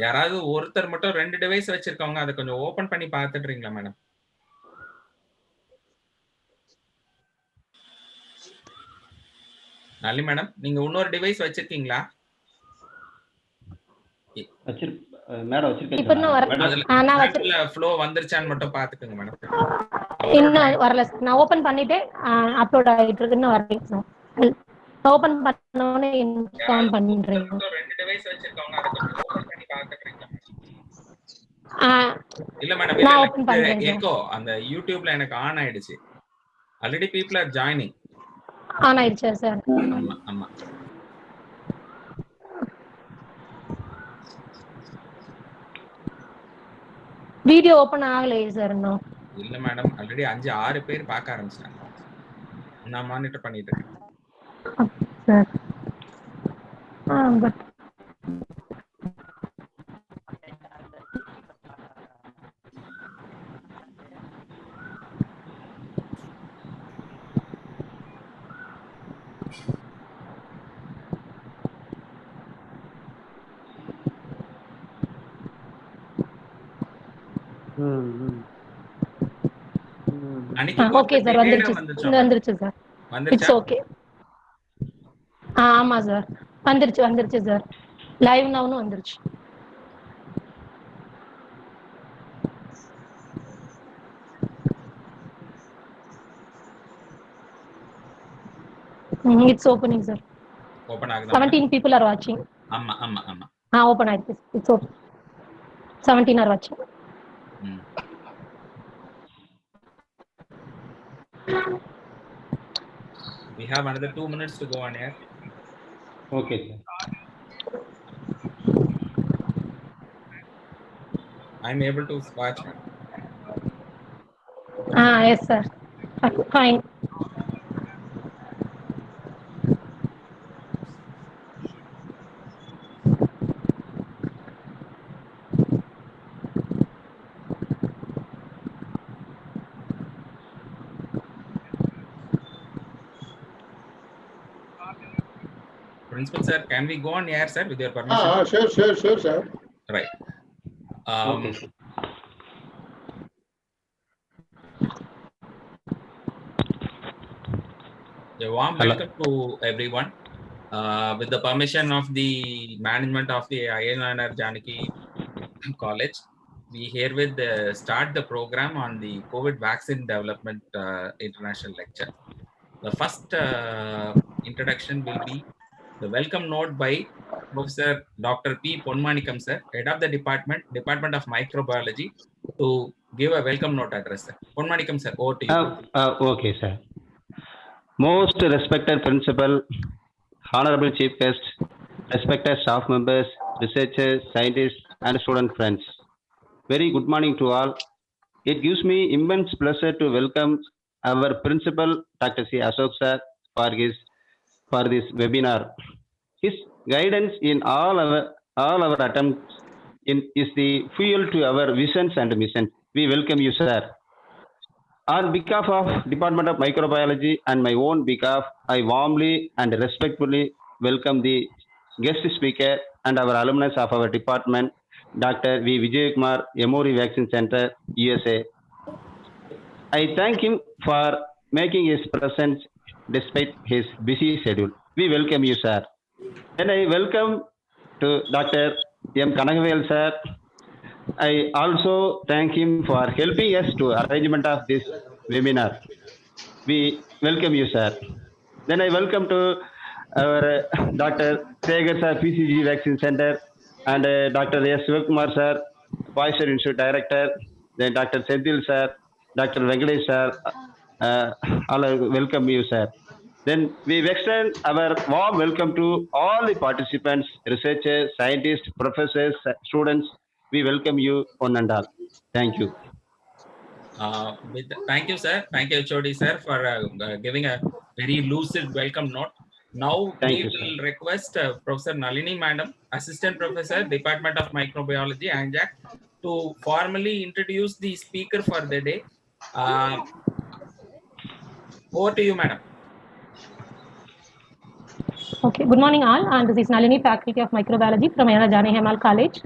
யாராவது ஒருத்தர் மட்டும் 2 டிவைஸ் வச்சிருக்கவங்க அதை கொஞ்சம் ஓபன் பண்ணி பார்த்துடுறீங்களா மேடம்? நல்லி மேடம், நீங்க இன்னொரு டிவைஸ் வச்சிருக்கீங்களா? மேடம் வச்சிருக்கேன். ஃப்ளோ வந்துருச்சான்னு மட்டும் பாத்துக்கங்க மேடம். இன்னும் வரல சார். நான் ஓபன் பண்ணிட்டு அப்லோட் ஆயிட்டு இருக்கு. இன்னும் வரல சார். ஓபன் பண்ணனோனே இன்ஃபார்ம் பண்றேன். 2 டிவைஸ் வச்சிருக்கவங்க அதை கொஞ்சம் ஓபன் பண்ணி பார்த்துடுறீங்களா? இல்ல மேடம், நான் ஓபன் பண்றேன். எக்கோ அந்த யூடியூப்ல எனக்கு ஆன் ஆயிடுச்சு. Already people are joining. On ஆயிடுச்சா சார்? ஆமா ஆமா. வீடியோ ஓபன் ஆகலையே சார் இன்னும். இல்ல மேடம், ஆல்ரெடி 5-6 பேர் பார்க்க ஆரம்பிச்சிட்டாங்க. நான் மானிட்டர் பண்ணிட்டு இருக்கேன் சார். பட் ஓகே சார், வந்துருச்சு சார். It's okay. ஆமா சார், வந்துருச்சு சார். லைவ் நவுன்னு வந்துருச்சு. It's opening sir. ஓபன் ஆகுதா? 17 people are watching. ஆமா ஆமா ஆமா. ஓபன் ஆயிடுச்சு. It's okay. 17 are watching. We have another 2 minutes to go on air. Okay sir. I'm able to watch. Yes sir. Fine. Principal sir, can we go on air sir with your permission? Sure sir. Right. Okay. A warm welcome to everyone. With the permission of the management of the INR Janaki College, we herewith start the program on the COVID vaccine development international lecture. The first introduction will be the welcome note by Professor Dr. P. Ponmanikam sir, head of the Department of Microbiology, to give a welcome note address. Sir. Ponmanikam sir, over to you. Okay sir. Most respected principal, honorable chief guest, respected staff members, researchers, scientists, and student friends. Very good morning to all. It gives me immense pleasure to welcome our principal, Dr. C. Ashok sir, for this webinar. His guidance in all our attempts is the fuel to our visions and missions. We welcome you, sir. On behalf of Department of Microbiology and my own behalf, I warmly and respectfully welcome the guest speaker and our alumnus of our department, Dr. V. Vijaykumar, Emory Vaccine Center, USA. I thank him for making his presence despite his busy schedule. We welcome you, sir. And I welcome to Dr. M. Kanagavel, sir. I also thank him for helping us to arrangement of this webinar. We welcome you, sir. Then I welcome to our Dr. Segar sir, PCG Vaccine Center, and Dr. S. Sivakumar sir, Pfizer Institute Director, then Dr. Senthil sir, Dr. Venkatesh sir, all welcome you, sir. Then we extend our warm welcome to all the participants, researchers, scientists, professors, students. We welcome you one and all. Thank you. Thank you, sir. Thank you, Chodi sir, for giving a very lucid welcome note. Now we will request Professor Nalini Madam, Assistant Professor, Department of Microbiology, ANJAC, to formally introduce the speaker for the day. Over to you, Madam. Okay, good morning all. And this is Nalini, Faculty of Microbiology from INR Janaki College.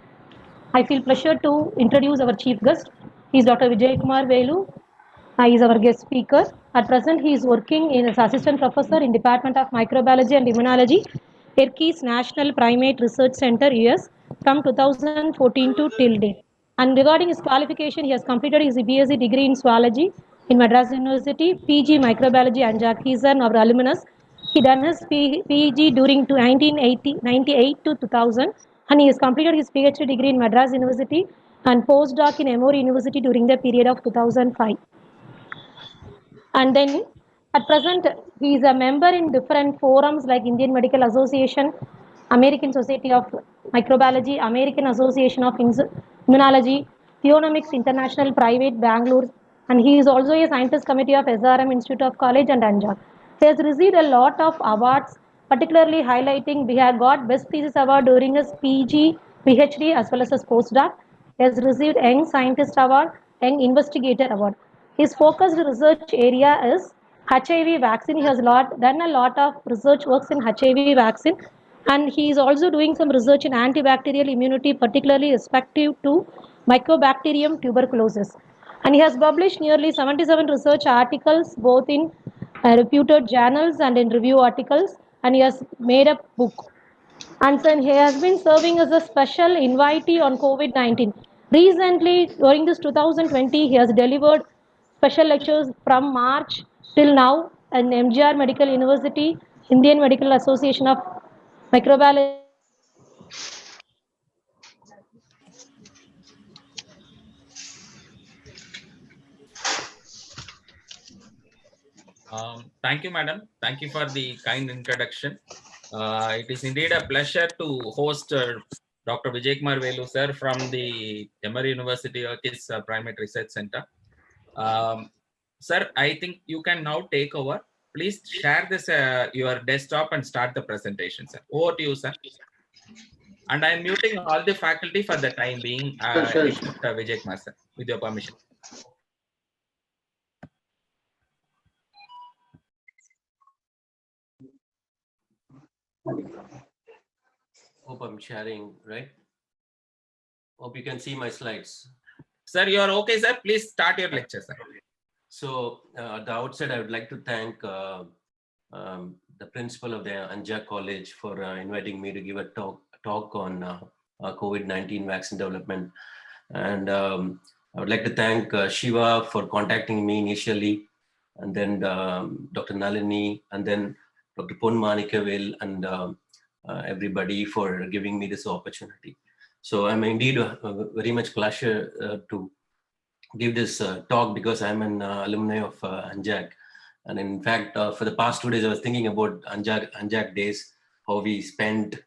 I feel pleasure to introduce our chief guest. He is Dr. Vijay Kumar Velu. He is our guest speaker. At present, he is working as assistant professor in Department of Microbiology and Immunology, Erkis National Primate Research Center, US, from 2014 to till date. And regarding his qualification, he has completed his BSc degree in zoology in Madras University, PG Microbiology Anjak. He is an our alumnus. He done his PG during 1998 to 2000, and he has completed his PhD degree in Madras University and postdoc in Emory University during the period of 2005. And then at present, he is a member in different forums like Indian Medical Association, American Society of Microbiology, American Association of Immunology, Theonomics International Private Bangalore, and he is also a scientist committee of SRM Institute of College and Anjak. He has received a lot of awards, particularly highlighting he had got Best Thesis Award during his PG, PhD as well as his postdoc. He has received Young Scientist Award, Young Investigator Award. His focused research area is HIV vaccine. He has done a lot of research works in HIV vaccine, and he is also doing some research in antibacterial immunity, particularly respective to Mycobacterium tuberculosis. And he has published nearly 77 research articles, both in reputed journals and in review articles, and he has made a book. And then he has been serving as a special invitee on COVID-19. Recently, during this 2020, he has delivered special lectures from March till now in MGR Medical University, Indian Medical Association of Microbiology. Thank you, madam. Thank you for the kind introduction. It is indeed a pleasure to host Dr. Vijay Kumar Velu, sir, from the Emory University Erkis Primate Research Center. Sir, I think you can now take over. Please share this your desktop and start the presentation, sir. Over to you, sir. And I'm muting all the faculty for the time being, except Vijay Kumar, sir, with your permission. Hope I'm sharing, right? Hope you can see my slides. Sir, you are okay, sir. Please start your lecture, sir. So at the outset, I would like to thank the principal of the Anjak College for inviting me to give a talk on COVID-19 vaccine development. And I would like to thank Shiva for contacting me initially, and then Dr. Nalini, and then Dr. Pon Manikavil, and everybody for giving me this opportunity. So I'm indeed very much pleasure to give this talk because I'm an alumni of Anjak. And in fact, for the past 2 days, I was thinking about Anjak days, how we spent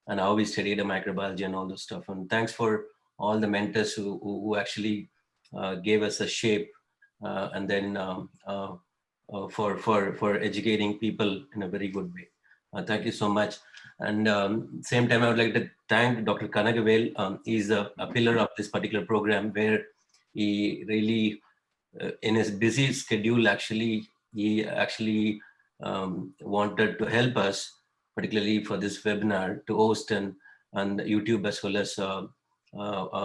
and how we studied the microbiology and all this stuff. And thanks for all the mentors who actually gave us a shape and then for educating people in a very good way. Thank you so much. And same time, I would like to thank Dr. Kanagavel. He's a pillar of this particular program where he really, in his busy schedule, he actually wanted to help us, particularly for this webinar, to host and YouTube, as well as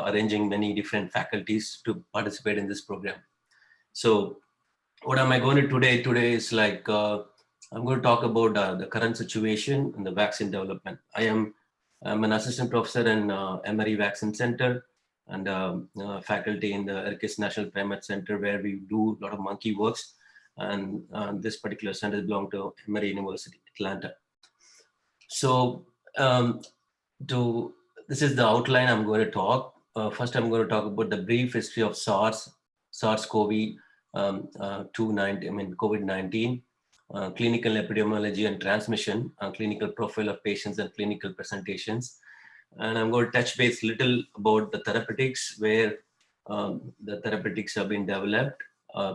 arranging many different faculties to participate in this program. So what am I going to today? Today is like, I'm going to talk about the current situation in the vaccine development. I'm an assistant professor in Emory Vaccine Center and faculty in the Erkis National Primate Center, where we do a lot of monkey works. And this particular center belongs to Emory University, Atlanta. So this is the outline I'm going to talk. First, I'm going to talk about the brief history of SARS-CoV-2, COVID-19. Clinical epidemiology and transmission, clinical profile of patients and clinical presentations. And I'm going to touch base little about the therapeutics, where the therapeutics have been developed.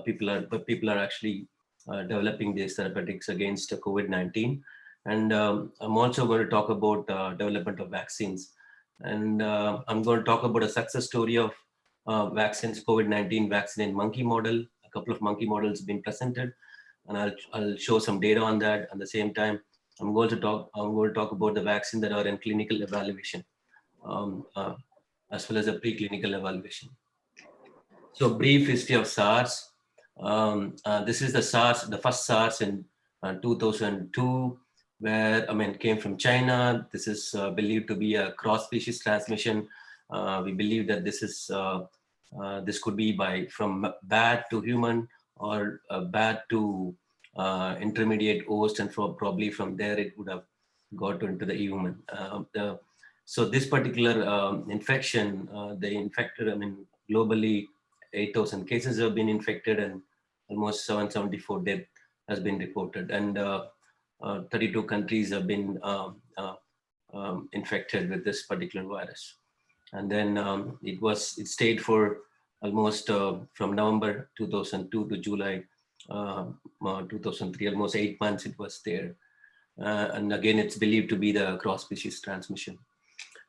People are actually developing these therapeutics against COVID-19. And I'm also going to talk about development of vaccines. And I'm going to talk about a success story of vaccines, COVID-19 vaccine in monkey model. A couple of monkey models have been presented. And I'll show some data on that. At the same time, I'm going to talk about the vaccine that are in clinical evaluation. as well as a preclinical evaluation. So brief history of SARS. This is the first SARS in 2002, where, came from China. This is believed to be a cross-species transmission. We believe that this could be from bat to human, or bat to intermediate host, and probably from there it would have got into the human. So this particular infection, they infected, globally 8,000 cases have been infected, and almost 774 death has been reported, and 32 countries have been infected with this particular virus. And then it stayed for almost from November 2002 to July 2003, almost 8 months it was there. And again, it's believed to be the cross-species transmission.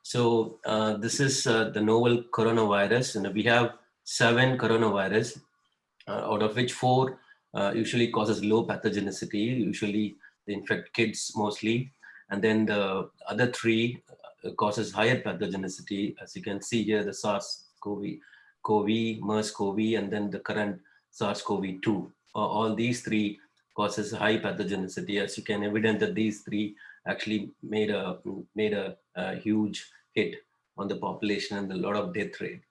So this is the novel coronavirus, and we have 7 coronavirus, out of which 4 usually causes low pathogenicity. Usually they infect kids mostly, and then the other 3 causes higher pathogenicity. As you can see here, the SARS-CoV, MERS-CoV, and then the current SARS-CoV-2. All these 3 causes high pathogenicity. As you can evidence that these 3 actually made a huge hit on the population and a lot of death rate.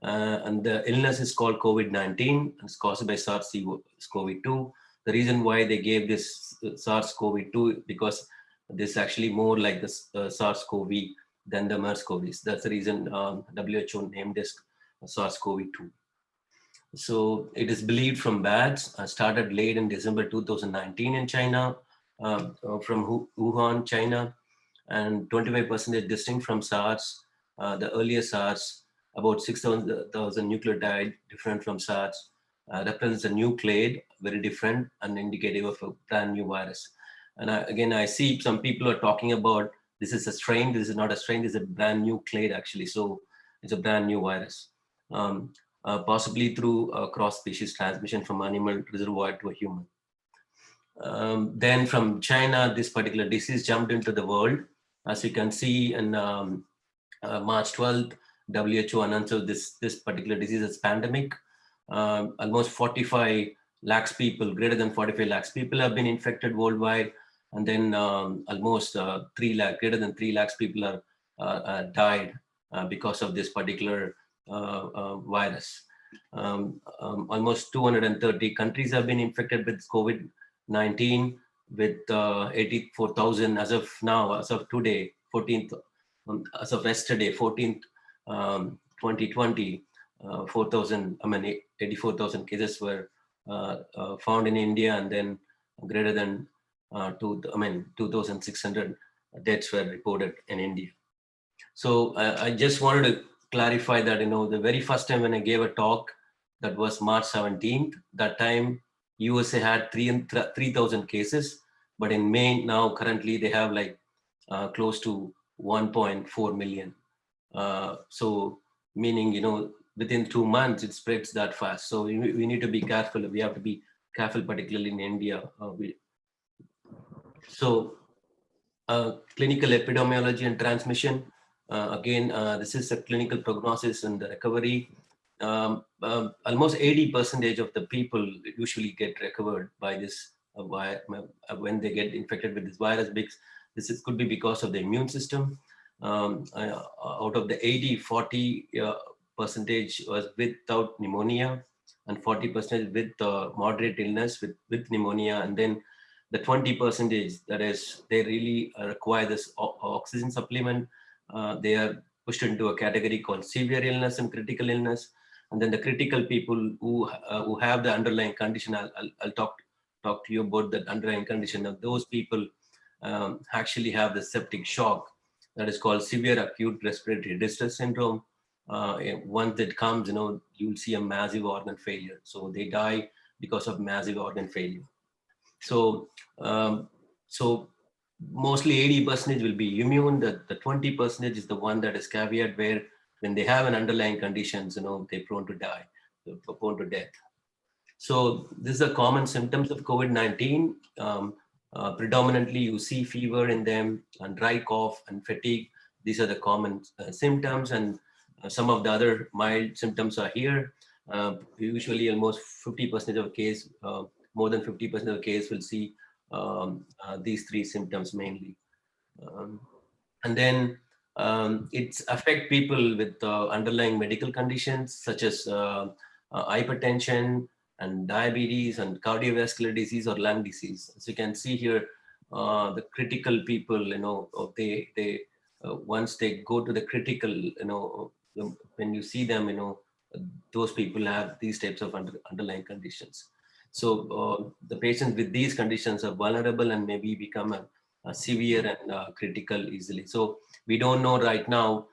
And the illness is called COVID-19. It's caused by SARS-CoV-2. The reason why they gave this SARS-CoV-2 because this is actually more like the SARS-CoV than the MERS-CoV. That's the reason WHO named this SARS-CoV-2. So it is believed from bats, started late in December 2019 in China, from Wuhan, China, and 25% distinct from SARS. The earlier SARS, about 6,000 nucleotide different from SARS, represents a new clade, very different and indicative of a brand new virus. And again, I see some people are talking about this is a strain, this is not a strain, this is a brand new clade actually. So it's a brand new virus, possibly through cross-species transmission from animal reservoir to a human. Then from China, this particular disease jumped into the world. As you can see, in March 12th, WHO announced this particular disease as pandemic. Almost 45 lakhs people, greater than 45 lakhs people have been infected worldwide. And then almost 3 lakh, greater than 3 lakhs people are died because of this particular virus. Almost 230 countries have been infected with COVID-19, with 84,000 as of now, as of today, 14th, as of yesterday, 14th, 2020, 84,000 cases were found in India, and then greater than 2,600 deaths were reported in India. So I just wanted to clarify that, the very first time when I gave a talk, that was March 17th, that time USA had 3,000 cases, but in May now currently they have like close to 1.4 million. So meaning, within 2 months it spreads that fast. So we need to be careful. We have to be careful, particularly in India. Clinical epidemiology and transmission. Again, this is a clinical prognosis and the recovery. Almost 80% of the people usually get recovered by this when they get infected with this virus. This could be because of the immune system. Out of the 40% was without pneumonia, and 40% with moderate illness with pneumonia, and then the 20%, that is, they really require this oxygen supplement. They are pushed into a category called severe illness and critical illness. And then the critical people who have the underlying condition, I'll talk to you about that underlying condition. Now, those people actually have the septic shock, that is called severe acute respiratory distress syndrome. Once it comes, you'll see a massive organ failure. So they die because of massive organ failure. So mostly 80% will be immune. The 20% is the one that is caveat, where when they have an underlying conditions, they're prone to die, they're prone to death. So this is the common symptoms of COVID-19. Predominantly, you see fever in them, and dry cough and fatigue. These are the common symptoms, and Some of the other mild symptoms are here. Usually almost 50% of case, more than 50% of the case will see these three symptoms mainly. And then it's affect people with underlying medical conditions such as hypertension and diabetes and cardiovascular disease or lung disease. As you can see here, the critical people, they once they go to the critical, when you see them, those people have these types of underlying conditions. So the patients with these conditions are vulnerable and maybe become severe and critical easily. So we don't know right now.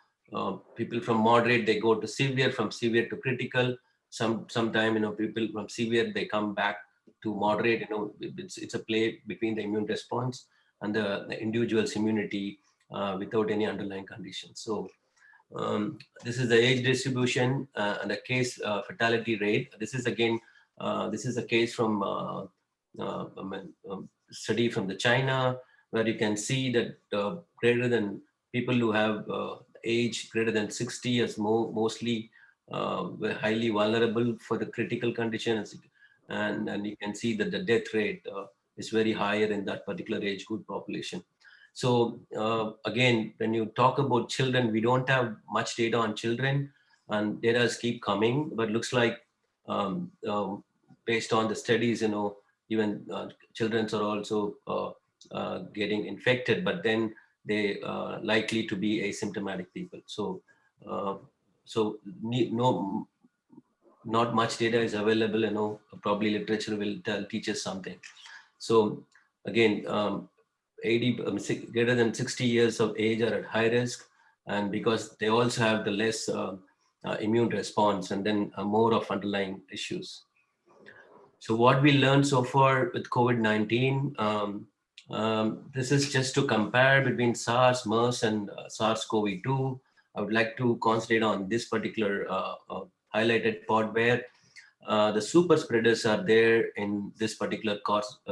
People from moderate, they go to severe, from severe to critical. Sometime people from severe, they come back to moderate. It's a play between the immune response and the individual's immunity without any underlying conditions. So this is the age distribution and the case fatality rate. This is again, this is a case from study from the China, where you can see that greater than people who have age greater than 60 years mostly were highly vulnerable for the critical conditions, and you can see that the death rate is very higher in that particular age group population. So again, when you talk about children, we don't have much data on children, and data keep coming, but looks like based on the studies, even children are also getting infected, but then they likely to be asymptomatic people. So not much data is available. Probably literature will teach us something. So again, 80 greater than 60 years of age are at high risk, and because they also have the less immune response and then more of underlying issues. So what we learned so far with COVID-19, this is just to compare between SARS, MERS, and SARS-CoV-2. I would like to concentrate on this particular highlighted part where the super spreaders are there in this particular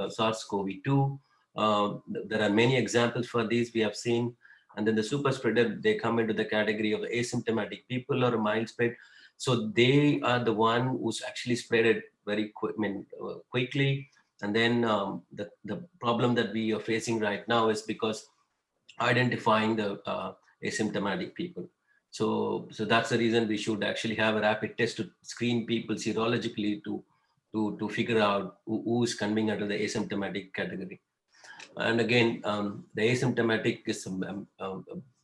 SARS-CoV-2. There are many examples for these we have seen. And then the super spreader, they come into the category of asymptomatic people or mild spread. So they are the one who's actually spread it very quickly. And then the problem that we are facing right now is because identifying the asymptomatic people. So that's the reason we should actually have a rapid test to screen people serologically to figure out who is coming under the asymptomatic category. And again, the asymptomatic is a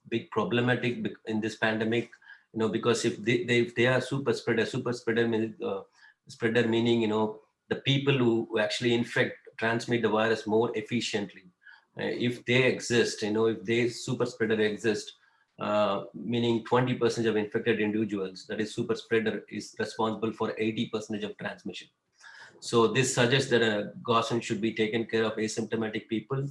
big problematic in this pandemic, because if they are super spreader meaning, the people who actually transmit the virus more efficiently. If they exist, if they super spreader exist, meaning 20% of infected individuals, that is super spreader is responsible for 80% of transmission. So this suggests that a Gaussian should be taken care of asymptomatic people,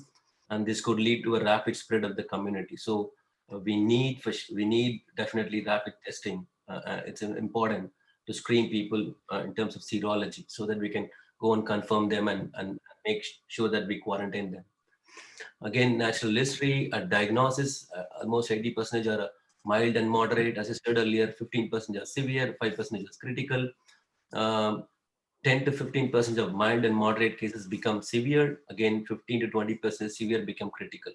and this could lead to a rapid spread of the community. So we need definitely rapid testing. It's important to screen people in terms of serology so that we can go and confirm them and make sure that we quarantine them. Again, natural history, a diagnosis, almost 80% are mild and moderate. As I said earlier, 15% are severe, 5% is critical. 10 to 15% of mild and moderate cases become severe. Again, 15 to 20% severe become critical.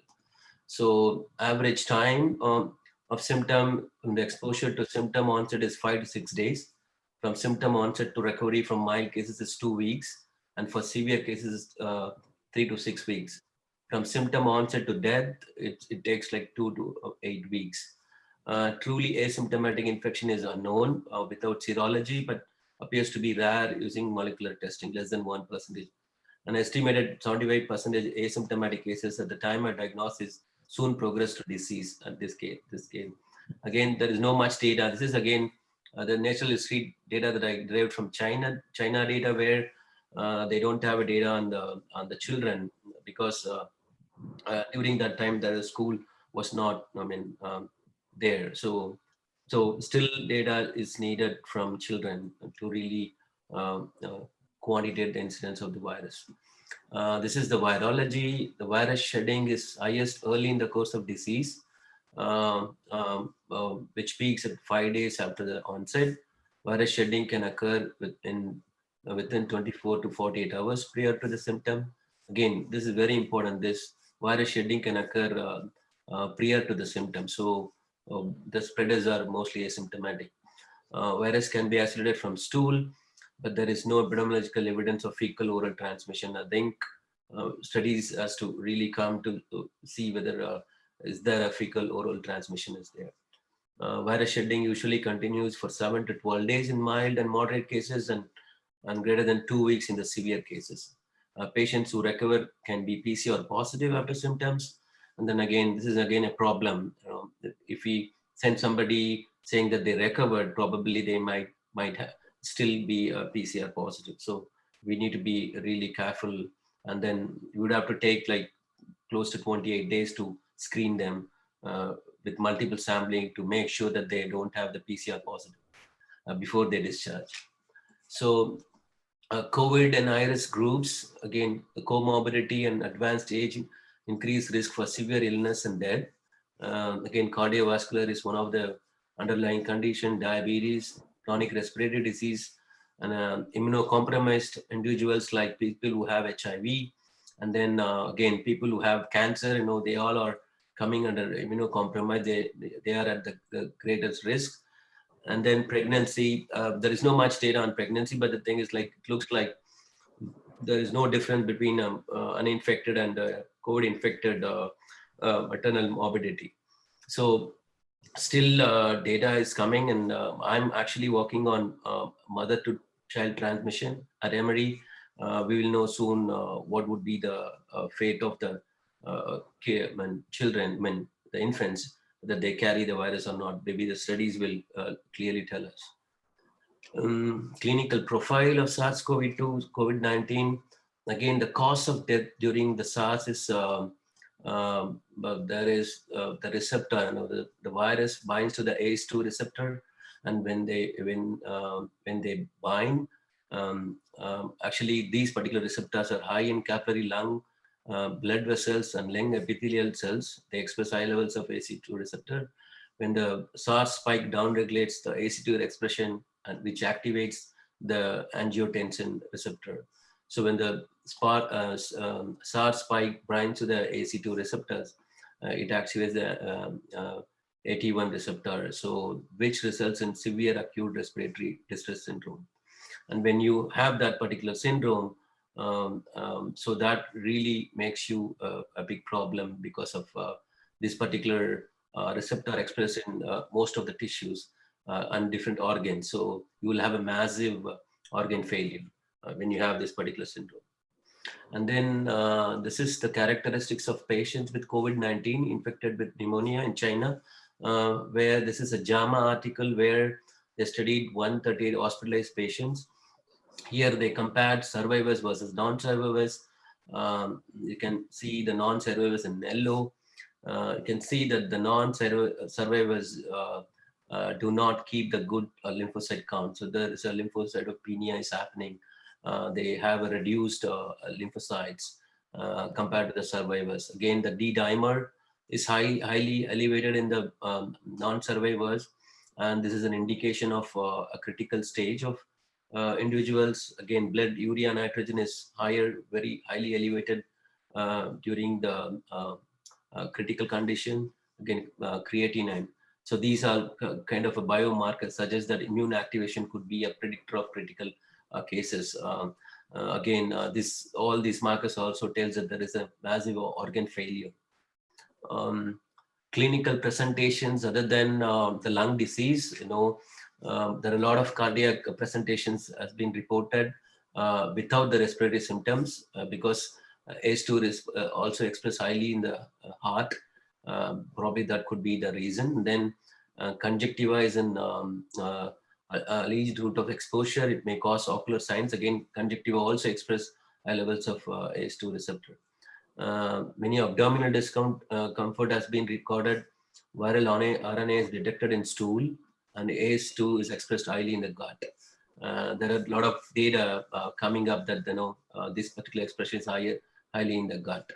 So average time of symptom, the exposure to symptom onset is 5 to 6 days. From symptom onset to recovery from mild cases is 2 weeks. And for severe cases, 3 to 6 weeks. From symptom onset to death, it takes like 2 to 8 weeks. Truly asymptomatic infection is unknown without serology, but appears to be rare using molecular testing, less than 1%. An estimated 75% asymptomatic cases at the time of diagnosis soon progress to disease at this scale. Again, there is no much data. This is again the natural history data that I derived from China data, where they don't have a data on the children because during that time the school was not there. So still data is needed from children to really quantitate the incidence of the virus. This is the virology. The virus shedding is highest early in the course of disease. which peaks at 5 days after the onset. Virus shedding can occur within 24 to 48 hours prior to the symptom. Again, this is very important. This virus shedding can occur prior to the symptom. So the spreaders are mostly asymptomatic. Virus can be isolated from stool, but there is no epidemiological evidence of fecal oral transmission. I think studies has to really come to see whether is there a fecal oral transmission is there. Virus shedding usually continues for 7 to 12 days in mild and moderate cases and greater than 2 weeks in the severe cases. Patients who recover can be PCR positive after symptoms. And then again, this is again a problem. If we send somebody saying that they recovered, probably they might still be PCR positive. So we need to be really careful. And then you would have to take like close to 28 days to screen them with multiple sampling to make sure that they don't have the PCR positive before they discharge. So COVID and high-risk groups, again, the comorbidity and advanced age increase risk for severe illness and death. Again, cardiovascular is one of the underlying condition, diabetes, chronic respiratory disease, and immunocompromised individuals like people who have HIV. And then again, people who have cancer, they all are coming under immunocompromised. They are at the greatest risk. And then pregnancy, there is no much data on pregnancy, but the thing is like, it looks like there is no difference between uninfected and COVID-infected maternal morbidity. So still data is coming, and I'm actually working on mother-to-child transmission at Emory. We will know soon what would be the fate of the children, the infants, that they carry the virus or not. Maybe the studies will clearly tell us. Clinical profile of SARS-CoV-2, COVID-19. Again, the cause of death during the SARS is there is the receptor. The virus binds to the ACE2 receptor, and when they bind, actually these particular receptors are high in capillary lung, blood vessels, and lung epithelial cells. They express high levels of ACE2 receptor. When the SARS spike downregulates the ACE2 expression, and which activates the angiotensin receptor. So when the SARS spike binds to the ACE2 receptors, it activates the AT1 receptor, so which results in severe acute respiratory distress syndrome. And when you have that particular syndrome, so that really makes you a big problem because of this particular receptor expressed in most of the tissues and different organs. So you will have a massive organ failure when you have this particular syndrome. And then this is the characteristics of patients with COVID-19 infected with pneumonia in China, where this is a JAMA article where they studied 138 hospitalized patients. Here they compared survivors versus non-survivors. You can see the non-survivors in yellow. You can see that the non-survivors do not keep the good lymphocyte count. So there is a lymphocytopenia is happening. They have a reduced lymphocytes compared to the survivors. Again, the D-dimer is highly elevated in the non-survivors. And this is an indication of a critical stage of individuals. Again, blood urea nitrogen is higher, very highly elevated during the critical condition. Again, creatinine. So these are kind of a biomarker suggests that immune activation could be a predictor of critical cases. Again, all these markers also tells that there is a massive organ failure. Clinical presentations other than the lung disease, there are a lot of cardiac presentations has been reported without the respiratory symptoms because ACE2 is also expressed highly in the heart. Probably that could be the reason. And then conjunctiva is an alleged route of exposure. It may cause ocular signs. Again, conjunctiva also express high levels of ACE2 receptor. Many abdominal discomfort has been recorded. Viral RNA is detected in stool, and ACE2 is expressed highly in the gut. There are a lot of data coming up that this particular expression is highly in the gut.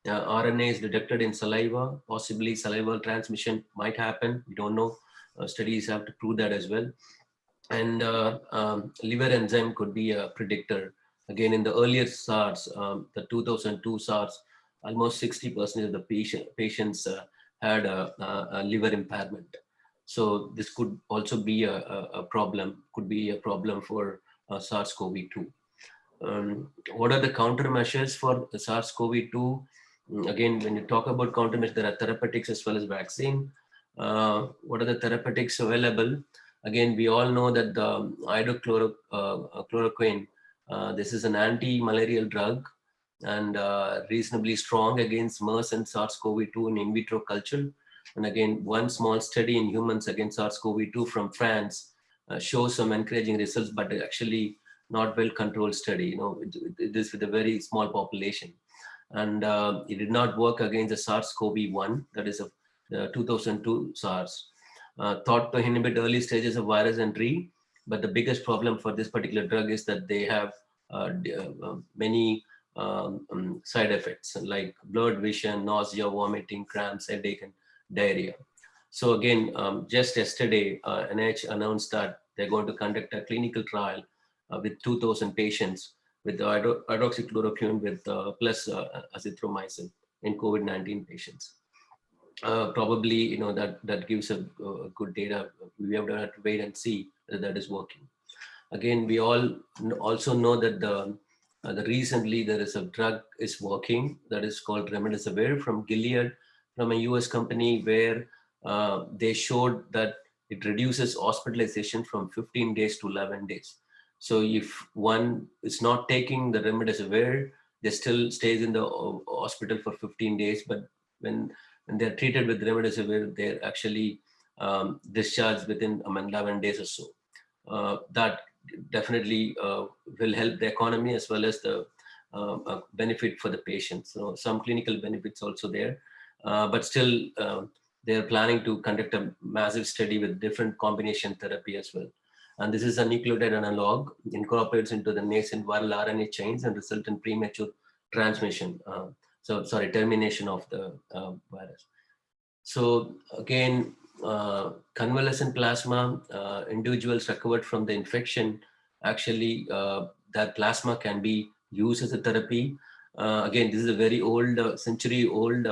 RNA is detected in saliva, possibly salivary transmission might happen. We don't know. Studies have to prove that as well. And liver enzyme could be a predictor. Again, in the earlier SARS, the 2002 SARS, almost 60% of the patients had a liver impairment. So this could also be a problem, could be a problem for SARS-CoV-2. What are the countermeasures for the SARS-CoV-2? Again, when you talk about countermeasures, there are therapeutics as well as vaccine. What are the therapeutics available? Again, we all know that the hydrochloroquine, this is an anti-malarial drug and reasonably strong against MERS and SARS-CoV-2 in vitro culture. And again, one small study in humans against SARS-CoV-2 from France shows some encouraging results, but actually not well-controlled study. You know, it is with a very small population. And it did not work against the SARS-CoV-1, that is the 2002 SARS. Thought to inhibit early stages of virus entry, but the biggest problem for this particular drug is that they have many side effects like blurred vision, nausea, vomiting, cramps, headache, and diarrhea. So again, just yesterday, NIH announced that they're going to conduct a clinical trial with 2,000 patients with hydroxychloroquine with plus azithromycin in COVID-19 patients. Probably, you know, that gives a good data. We have to wait and see whether that is working. Again, we all also know that the recently there is a drug is working that is called remdesivir from Gilead, from a US company, where they showed that it reduces hospitalization from 15 days to 11 days. So if one is not taking the remdesivir, they still stays in the hospital for 15 days. But when they're treated with remdesivir, they're actually discharged within 11 days or so. That definitely will help the economy as well as the benefit for the patients. So some clinical benefits also there, but still they're planning to conduct a massive study with different combination therapy as well. And this is a nucleotide analog, incorporates into the nascent viral RNA chains and result in premature transmission. Termination of the virus. So again, convalescent plasma, individuals recovered from the infection, actually that plasma can be used as a therapy. Again, this is a very old, century-old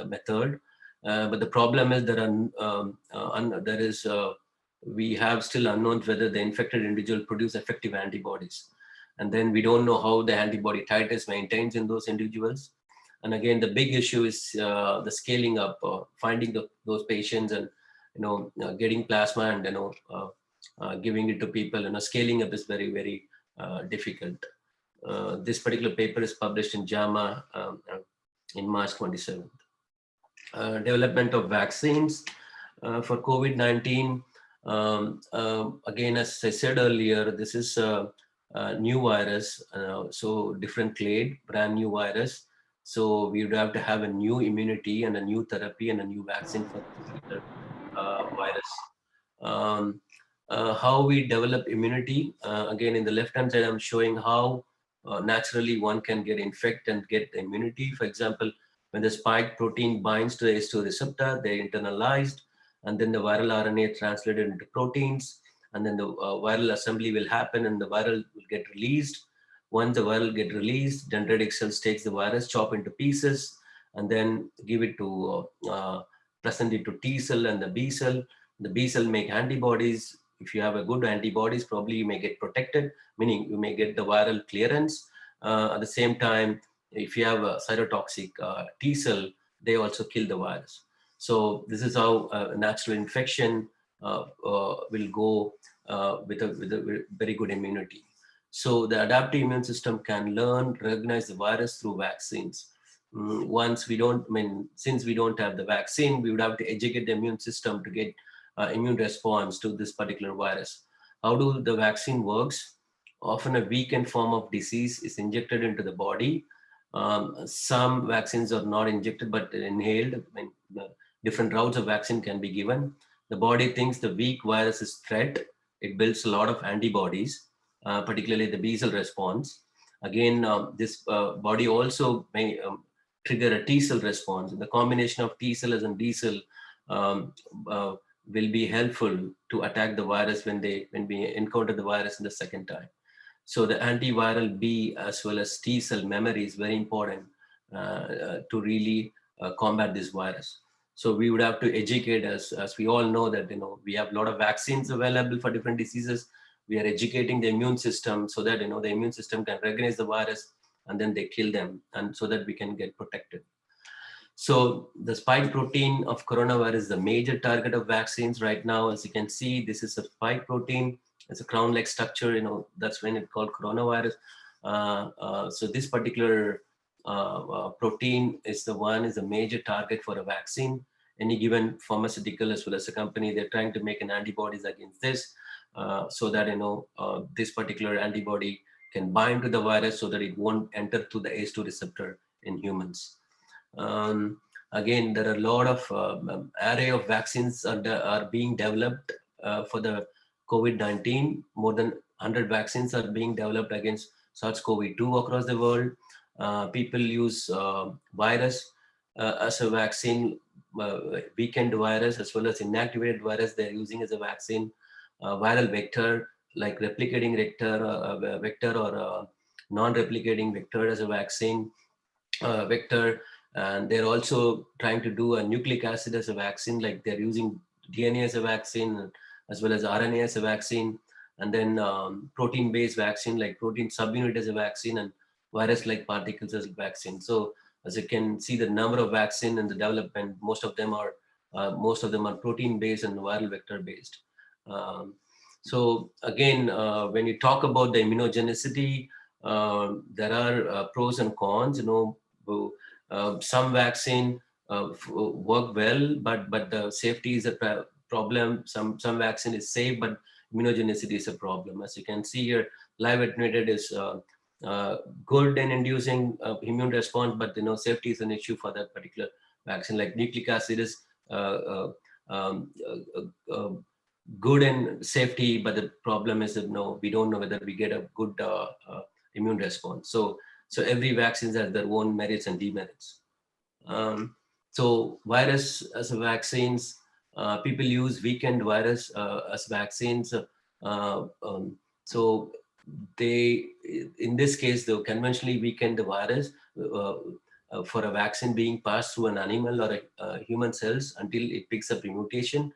method, but the problem is we have still unknowns whether the infected individual produce effective antibodies. And then we don't know how the antibody titers maintains in those individuals. And again, the big issue is the scaling up, finding those patients and, getting plasma and, giving it to people. Scaling up is very, very difficult. This particular paper is published in JAMA in March 27th. Development of vaccines for COVID-19. Again, as I said earlier, this is a new virus, so different clade, brand new virus. So we would have to have a new immunity and a new therapy and a new vaccine for the virus. How we develop immunity. Again, in the left-hand side, I'm showing how naturally one can get infected and get immunity. For example, when the spike protein binds to the ACE2 receptor, they're internalized, and then the viral RNA translated into proteins, and then the viral assembly will happen and the viral will get released. Once the viral get released, dendritic cells takes the virus, chop into pieces, and then give it to, present it to T cell and the B cell. The B cell make antibodies. If you have a good antibodies, probably you may get protected, meaning you may get the viral clearance. At the same time, if you have a cytotoxic T cell, they also kill the virus. So this is how natural infection will go with a very good immunity. So the adaptive immune system can learn, recognize the virus through vaccines. Since we don't have the vaccine, we would have to educate the immune system to get immune response to this particular virus. How do the vaccine works? Often a weakened form of disease is injected into the body. Some vaccines are not injected, but inhaled. Different routes of vaccine can be given. The body thinks the weak virus is threat. It builds a lot of antibodies, particularly the B cell response. Again, this body also may trigger a T cell response. And the combination of T cells and B cell will be helpful to attack the virus when we encounter the virus in the second time. So the antiviral B as well as T cell memory is very important to really combat this virus. So we would have to educate us, as we all know that we have a lot of vaccines available for different diseases. We are educating the immune system so that the immune system can recognize the virus and then they kill them, and so that we can get protected. So the spike protein of coronavirus is the major target of vaccines right now. As you can see, this is a spike protein. It's a crown-like structure. That's when it's called coronavirus. So this particular protein is a major target for a vaccine. Any given pharmaceutical as well as a company, they're trying to make an antibodies against this, so that this particular antibody can bind to the virus so that it won't enter through the ACE2 receptor in humans. Again, there are a lot of array of vaccines are being developed for the COVID-19. More than 100 vaccines are being developed against SARS-CoV-2 across the world. People use virus as a vaccine, weakened virus as well as inactivated virus they're using as a vaccine. Viral vector, like replicating vector or non-replicating vector as a vaccine vector. And they're also trying to do a nucleic acid as a vaccine, like they're using DNA as a vaccine as well as RNA as a vaccine, and then protein-based vaccine like protein subunit as a vaccine, and virus-like particles as a vaccine. So as you can see, the number of vaccine in the development, most of them are protein-based and viral vector-based. So again, when you talk about the immunogenicity, there are pros and cons. Some vaccine work well, but the safety is a problem. Some vaccine is safe, but immunogenicity is a problem. As you can see here, live attenuated is good in inducing immune response, but safety is an issue for that particular vaccine. Like nucleic acid is good in safety, but the problem is that we don't know whether we get a good immune response. So every vaccine has their own merits and demerits. So virus as a vaccines, people use weakened virus as vaccines. So they, in this case, they conventionally weaken the virus for a vaccine being passed through an animal or a human cells until it picks up a mutation.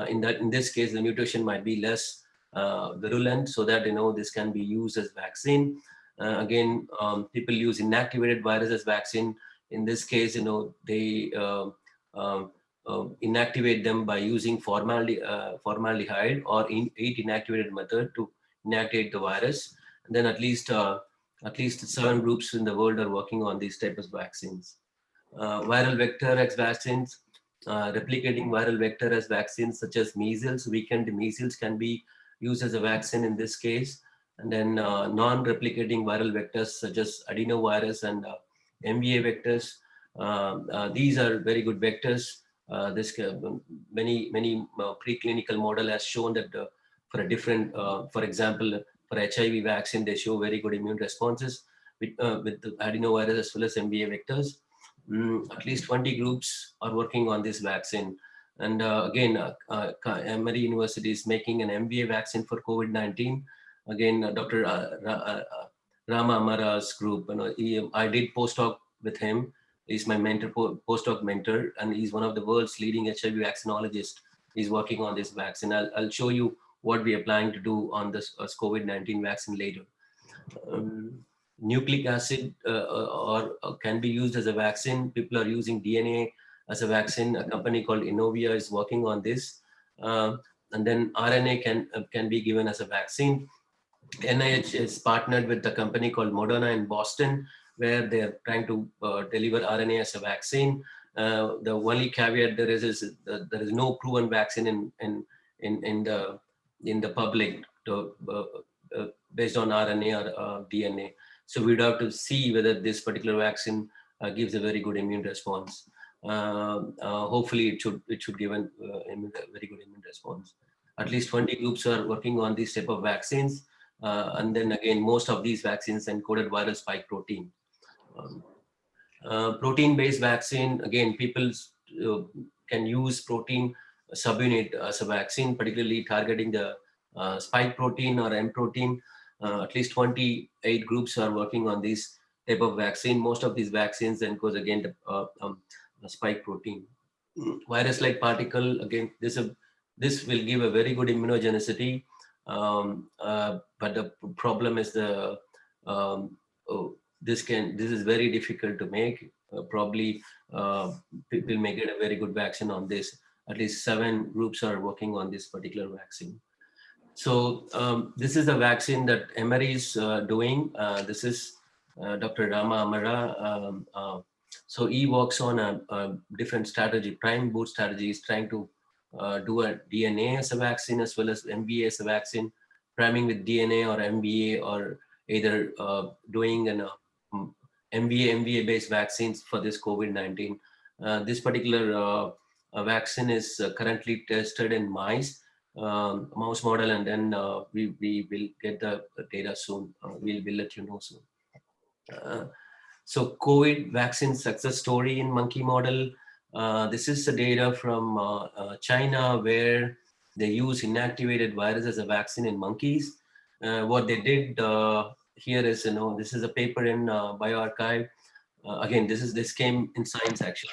In this case, the mutation might be less virulent, so that this can be used as vaccine. Again, people use inactivated virus as vaccine. In this case, they inactivate them by using formaldehyde or inactivated method to inactivate the virus. And then at least 7 groups in the world are working on these types of vaccines. Viral vector as vaccines, replicating viral vector as vaccines such as measles, weakened measles can be used as a vaccine in this case. And then non-replicating viral vectors such as adenovirus and MVA vectors. These are very good vectors. Many preclinical model has shown that for a different, for example, for HIV vaccine, they show very good immune responses with the adenovirus as well as MVA vectors. At least 20 groups are working on this vaccine. And again, Emory University is making an MVA vaccine for COVID-19. Again, Dr. Rama Amara's group, I did postdoc with him. He's my mentor, postdoc mentor, and he's one of the world's leading HIV vaccinologists. He's working on this vaccine. I'll show you what we are planning to do on this COVID-19 vaccine later. Nucleic acid or can be used as a vaccine. People are using DNA as a vaccine. A company called Innovia is working on this. And then RNA can be given as a vaccine. NIH is partnered with a company called Moderna in Boston, where they're trying to deliver RNA as a vaccine. The only caveat there is there is no proven vaccine in the public based on RNA or DNA. So we'd have to see whether this particular vaccine gives a very good immune response. Hopefully, it should give a very good immune response. At least 20 groups are working on these type of vaccines. And then again, most of these vaccines encoded viral spike protein. Protein-based vaccine, again, people can use protein subunit as a vaccine, particularly targeting the spike protein or M protein. At least 28 groups are working on this type of vaccine. Most of these vaccines then goes again to the spike protein. Virus-like particle, again, this will give a very good immunogenicity, but the problem is this is very difficult to make. Probably people may get a very good vaccine on this. At least 7 groups are working on this particular vaccine. So this is the vaccine that Emory is doing. This is Dr. Rama Amara. So he works on a different strategy. Prime Boot strategy is trying to do a DNA as a vaccine as well as MVA as a vaccine, priming with DNA or MVA, or either doing an MVA based vaccines for this COVID-19. This particular vaccine is currently tested in mice, mouse model, and then we will get the data soon. We'll let you know soon. So COVID vaccine success story in monkey model. This is the data from China, where they use inactivated virus as a vaccine in monkeys. What they did here is, this is a paper in bioRxiv. Again, this came in Science actually.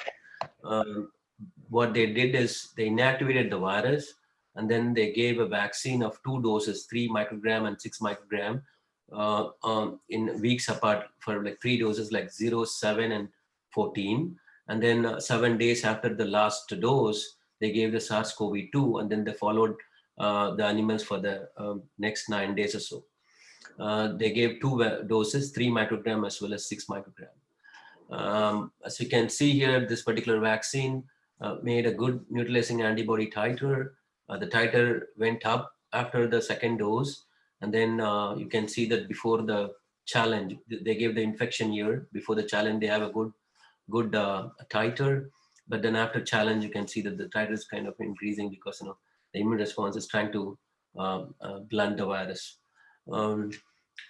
What they did is they inactivated the virus, and then they gave a vaccine of 2 doses, 3 microgram and 6 microgram, in weeks apart for like 3 doses, like 0, 7, and 14. And then 7 days after the last dose, they gave the SARS-CoV-2, and then they followed the animals for the next 9 days or so. They gave 2 doses, 3 microgram as well as 6 microgram. As you can see here, this particular vaccine made a good neutralizing antibody titer. The titer went up after the 2nd dose. And then you can see that before the challenge, they gave the infection year. Before the challenge, they have a good titer. But then after challenge, you can see that the titer is kind of increasing because the immune response is trying to blunt the virus.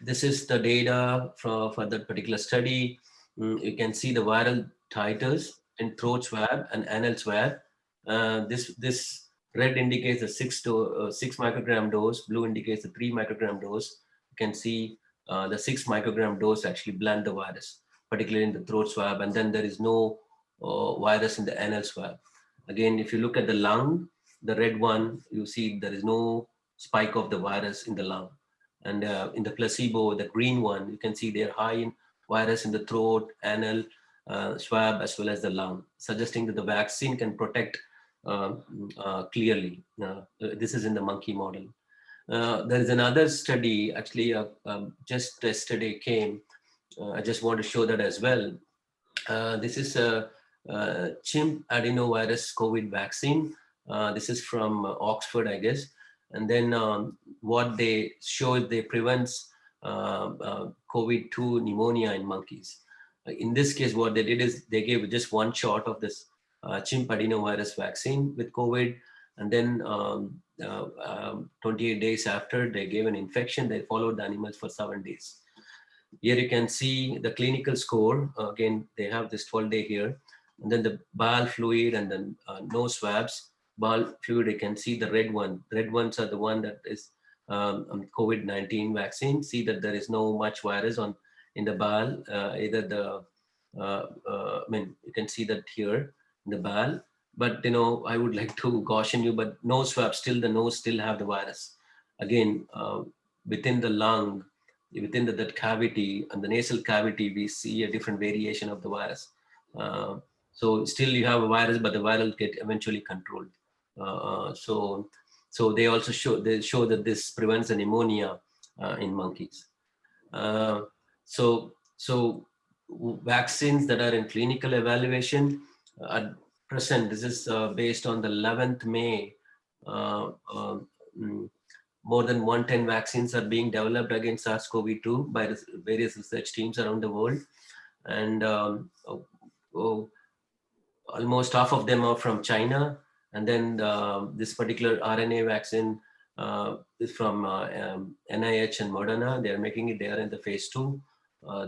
This is the data for that particular study. You can see the viral titers in throat swab and anal swab. This red indicates the 6 microgram dose. Blue indicates the 3 microgram dose. You can see the 6 microgram dose actually blunt the virus, particularly in the throat swab. And then there is no virus in the anal swab. Again, if you look at the lung, the red one, you see there is no spike of the virus in the lung. And in the placebo, the green one, you can see they're high in virus in the throat, anal swab, as well as the lung, suggesting that the vaccine can protect clearly. This is in the monkey model. There is another study, actually, just yesterday came. I just want to show that as well. This is a chimp adenovirus COVID vaccine. This is from Oxford, I guess. And then what they show is they prevents COVID-2 pneumonia in monkeys. In this case, what they did is they gave just 1 shot of this chimp adenovirus vaccine with COVID. And then 28 days after they gave an infection, they followed the animals for 7 days. Here you can see the clinical score. Again, they have this 12-day here. And then the bowel fluid and then nose swabs. Bowel fluid, you can see the red one. The red ones are the one that is COVID-19 vaccine. See that there is no much virus in the bowel. Either the, you can see that here in the bowel. But I would like to caution you, but nose swab, still the nose still have the virus. Again, within the lung, within that cavity and the nasal cavity, we see a different variation of the virus. So still you have a virus, but the virus get eventually controlled. So they also show that this prevents a pneumonia in monkeys. So vaccines that are in clinical evaluation at present, this is based on the 11th May. More than 110 vaccines are being developed against SARS-CoV-2 by the various research teams around the world. And almost half of them are from China. And then this particular RNA vaccine is from NIH and Moderna. They are making it. They are in the phase 2.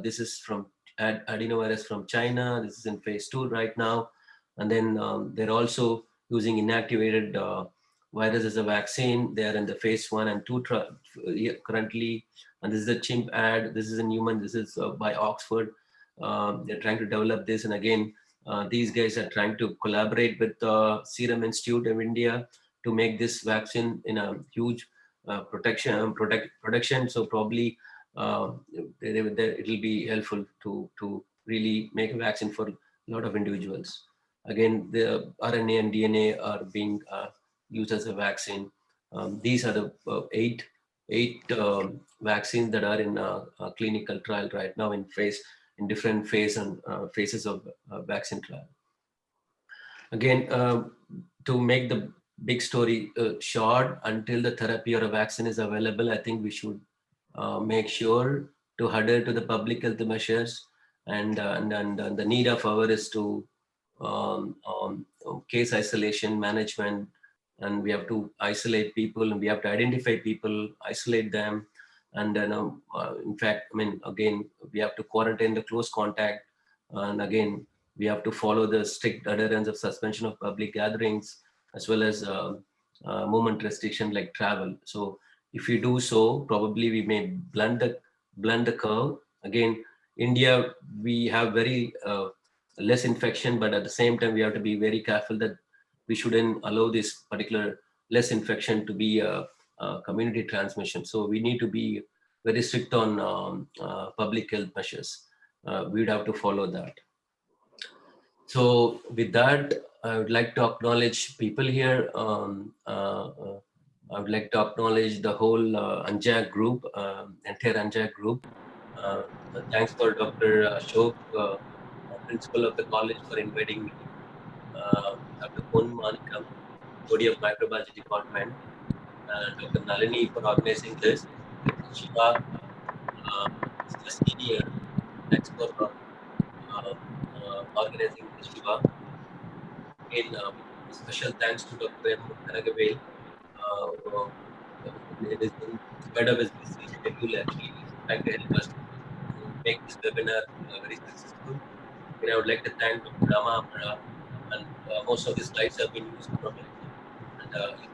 This is from adenovirus from China. This is in phase 2 right now. And then they're also using inactivated virus as a vaccine. They are in the phase 1 and 2 currently. And this is a chimp ad. This is in human. This is by Oxford. They're trying to develop this. And again, these guys are trying to collaborate with the Serum Institute of India to make this vaccine in a huge production. So probably it will be helpful to really make a vaccine for a lot of individuals. Again, the RNA and DNA are being used as a vaccine. These are the eight vaccines that are in a clinical trial right now in different phases of vaccine trial. Again, to make the big story short, until the therapy or a vaccine is available, I think we should make sure to adhere to the public health measures, and the need of hour is to case isolation management, and we have to isolate people, and we have to identify people, isolate them, and in fact, I mean, again, we have to quarantine the close contact, and again, we have to follow the strict adherence of suspension of public gatherings, as well as movement restriction like travel. So if we do so, probably we may blunt the curve. Again, India, we have very less infection, but at the same time, we have to be very careful that we shouldn't allow this particular less infection to be a community transmission. So we need to be very strict on public health measures. We would have to follow that. So with that, I would like to acknowledge people here. I would like to acknowledge the whole Anjak group, entire Anjak group. Thanks for Dr. Ashok, principal of the college, for inviting me. Dr. Pon Manikam, Body of Microbiology Department, Dr. Nalini for organizing this, Shiva, Mr. Senior, thanks for organizing this, Shiva. Again, special thanks to Dr. Kanagavel. In spite of his busy schedule, actually, he's trying to help us to make this webinar very successful. And I would like to thank Dr. Rama Amara, and most of the slides have been used from him. And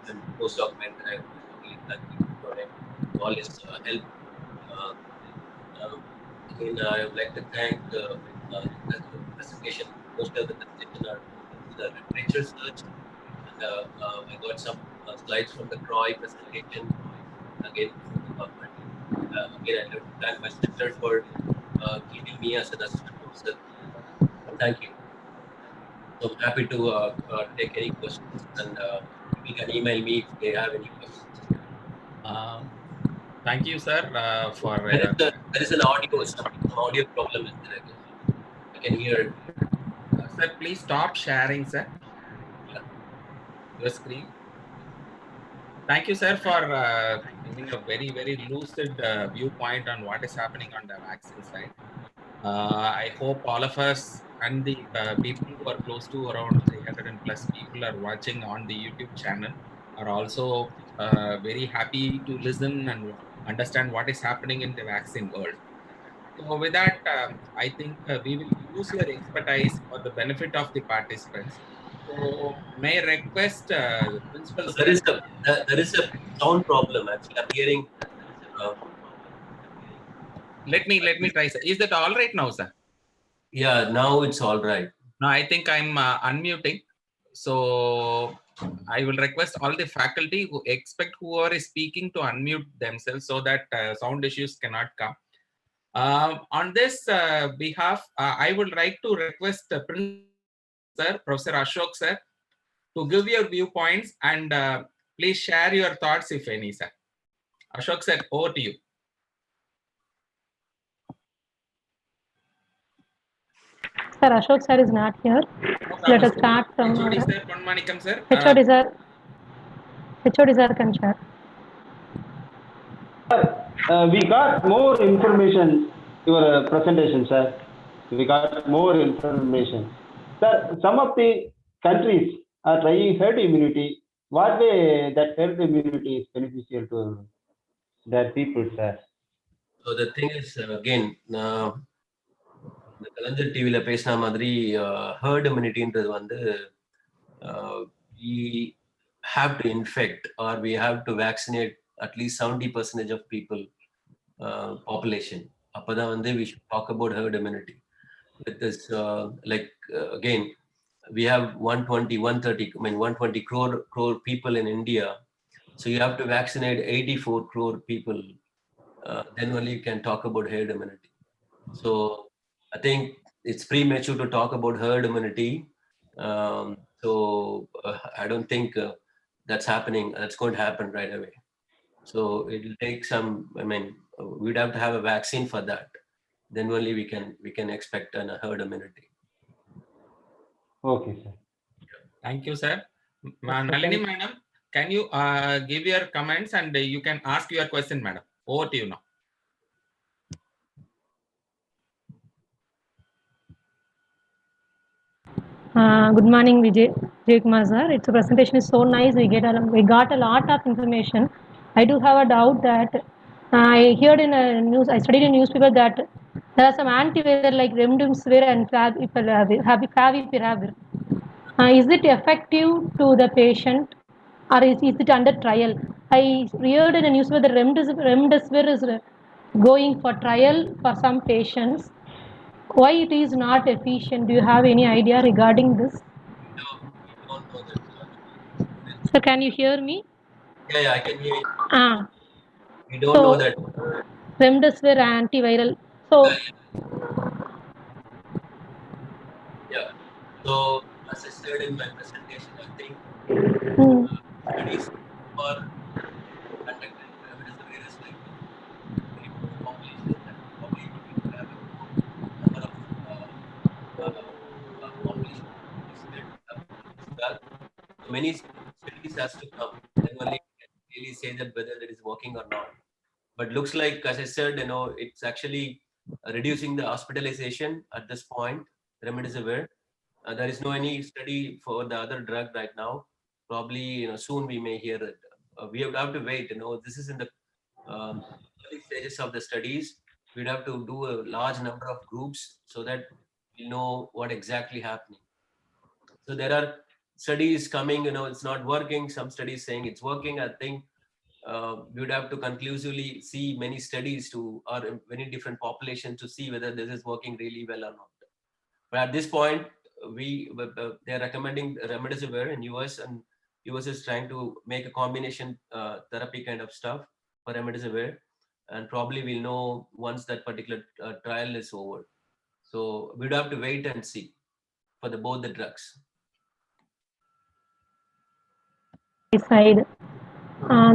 even post-document, I would really thank you for him, all his help. Again, I would like to thank the presentation. Most of the presentation are the literature search. And I got some slides from the CROI presentation. Again, again, I like to thank my center for keeping me as an assistant professor. Thank you. So I'm happy to take any questions, and you can email me if they have any questions. Thank you, sir, for. There is an audio, some audio problem is there. I can hear. Sir, please stop sharing, sir. Your screen. Thank you, sir, for giving a very, very lucid viewpoint on what is happening on the vaccine side. I hope all of us and the people who are close to around 300 and plus people are watching on the YouTube channel are also very happy to listen and understand what is happening in the vaccine world. So with that, I think we will use your expertise for the benefit of the participants. So may I request the principal. So there is a sound problem. Actually, I'm hearing. Let me try, sir. Is that all right now, sir? Yeah, now it's all right. Now I think I'm unmuting. So I will request all the faculty who expect whoever is speaking to unmute themselves so that sound issues cannot come. On this behalf, I would like to request sir, Professor Ashok, sir, to give your viewpoints and please share your thoughts, if any, sir. Ashok, sir, over to you. Sir, Ashok sir is not here. Let us start from HOD sir, Pon Manikam, sir. HOD sir. HOD sir can share. We got more information, your presentation, sir. We got more information. Sir, some of the countries are trying herd immunity. What way that herd immunity is beneficial to their people, sir? So the thing is, again, இந்த கலைஞர் டிவில பேசின மாதிரி hurt இம்யூனிட்டின்றது வந்து we have to infect or we have to vaccinate at least 70% of people population. அப்பதான் வந்து we should talk about herd immunity. With this again we have 120 crore people in India, so you have to vaccinate 84 crore people, then only you can talk about herd immunity. So I think it's premature to talk about herd immunity. So I don't think that's going to happen right away. So it will take some, we'd have to have a vaccine for that, then only we can expect a herd immunity. Okay, sir. Thank you, sir. Nalini madam, can you give your comments and you can ask your question, madam. Over to you now. Good morning, Vijay Kumar sir. Its presentation is so nice. We got a lot of information. I do have a doubt that I heard in a news. I studied in newspaper that there are some antiviral like remdesivir and favipiravir. Is it effective to the patient, or is it under trial? I heard in a newspaper that remdesivir is going for trial for some patients. Why it is not efficient? Do you have any idea regarding this? No, we don't know that. So can you hear me? Yeah, I can hear you. We don't know that. Remdesivir antiviral. So Yeah. So as I said in my presentation, I think studies for conducted remdesivir is like very poor population, and probably we need to have a more number of population that many studies has to come, then only we can really say that whether it is working or not. But looks like, as I said, it's actually reducing the hospitalization at this point, remdesivir. There is no any study for the other drug right now. Probably, soon we may hear it. We have to wait. This is in the early stages of the studies. We'd have to do a large number of groups so that we know what exactly happening. So there are studies coming. It's not working. Some studies saying it's working. I think we would have to conclusively see many studies or many different populations to see whether this is working really well or not. But at this point, they're recommending remdesivir in US, and US is trying to make a combination therapy kind of stuff for remdesivir, and probably we'll know once that particular trial is over. So we'd have to wait and see for both the drugs. Side.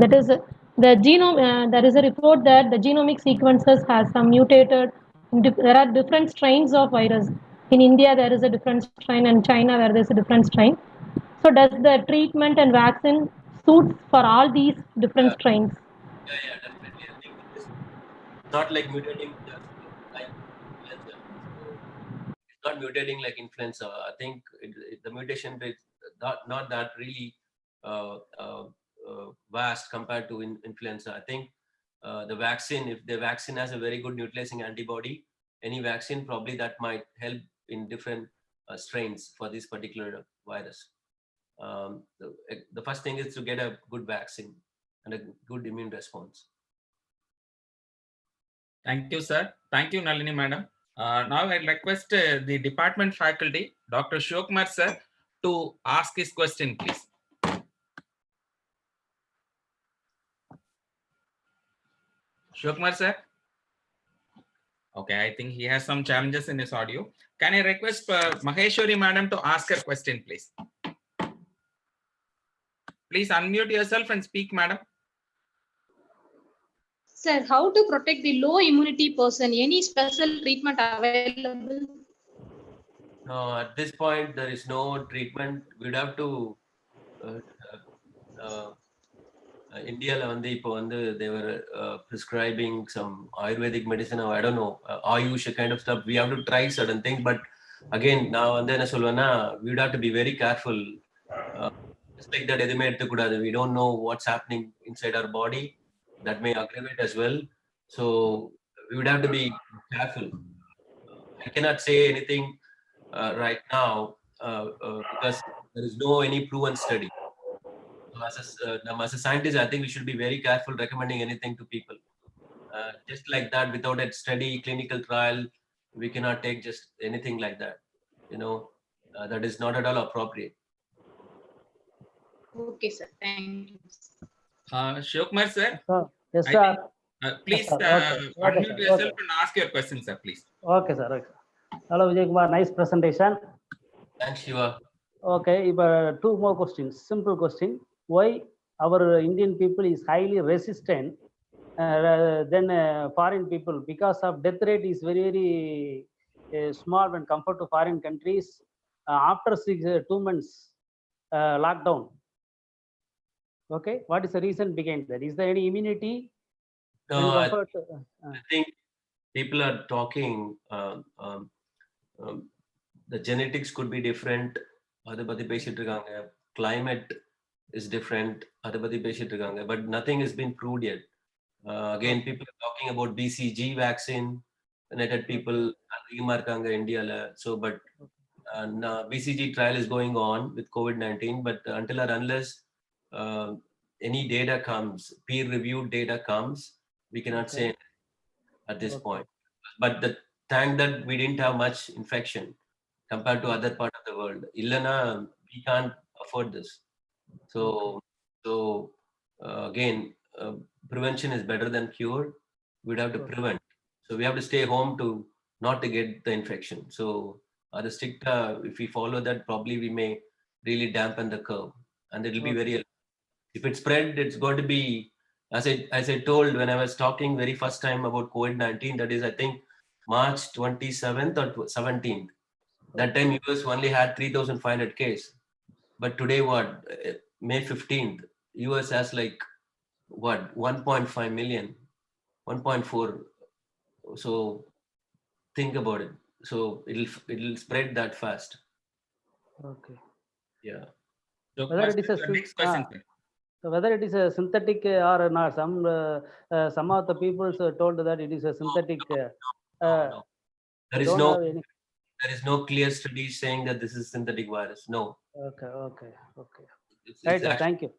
That is the genome. There is a report that the genomic sequences has some mutated. There are different strains of virus. In India, there is a different strain, and China, where there is a different strain. So, does the treatment and vaccine suit for all these different strains? Yeah, definitely. I think it's not like mutating just like influenza. So it's not mutating like influenza. I think the mutation rate not that really vast compared to influenza. I think the vaccine, if the vaccine has a very good neutralizing antibody, any vaccine probably that might help in different strains for this particular virus. The first thing is to get a good vaccine and a good immune response. Thank you, sir. Thank you, Nalini madam. Now I request the department faculty, Dr. Shivakumar sir, to ask his question, please. Shivakumar sir? Okay, I think he has some challenges in his audio. Can I request Maheshwari madam to ask her question, please? Please unmute yourself and speak, madam. Sir, how to protect the low immunity person? Any special treatment available? No, at this point, there is no treatment. We'd have to India they were prescribing some Ayurvedic medicine, or I don't know, Ayush kind of stuff. We have to try certain things, but again, now and then we'd have to be very careful. Just like that, we don't know what's happening inside our body. That may aggravate as well. So we would have to be careful. I cannot say anything right now because there is no any proven study. So as a scientist, I think we should be very careful recommending anything to people. Just like that, without a study, clinical trial, we cannot take just anything like that. That is not at all appropriate. Okay, sir. Thank you. Shivkumar sir, Yes, I sir. please sir. Okay, unmute sir. yourself Okay. and ask your question, sir, please. Okay, sir. Okay. Hello, Vijay Kumar. Nice presentation. Thanks, Shiva. Okay, two more questions. Simple question. Why our Indian people is highly resistant than foreign people? Because of death rate is very, very small when compared to foreign countries. After 2 months lockdown. Okay, what is the reason behind that? Is there any immunity? No, I compared to, think people are talking. The genetics could be different. அதை பத்தி பேசிட்டு இருக்காங்க. Climate is different. அதை பத்தி பேசிட்டு இருக்காங்க. But nothing has been proved yet. Again, people are talking about BCG vaccine. United people அதிகமா இருக்காங்க இந்தியால. So, but BCG trial is going on with COVID-19. But until or unless any data comes, peer-reviewed data comes, we cannot say at this point. But thank that we didn't have much infection compared to other part of the world. Illana, we can't afford this. So again, prevention is better than cure. We'd have to prevent. So we have to stay home to not to get the infection. So the strict, if we follow that, probably we may really dampen the curve, and it will be very. If it's spread, it's going to be, as I told when I was talking very first time about COVID-19. That is, I think March 27th or 17th. That time US only had 3,500 cases. But today, what? May 15th, US has like, what? 1.5 million, 1.4. So think about it. So it'll spread that fast. Okay. Yeah. Whether it is Next question, sir. so whether it is a synthetic or not, some of the people told that it is a synthetic. No. There is no clear study saying that this is synthetic virus. No. Okay. It's Right, sir. Thank you.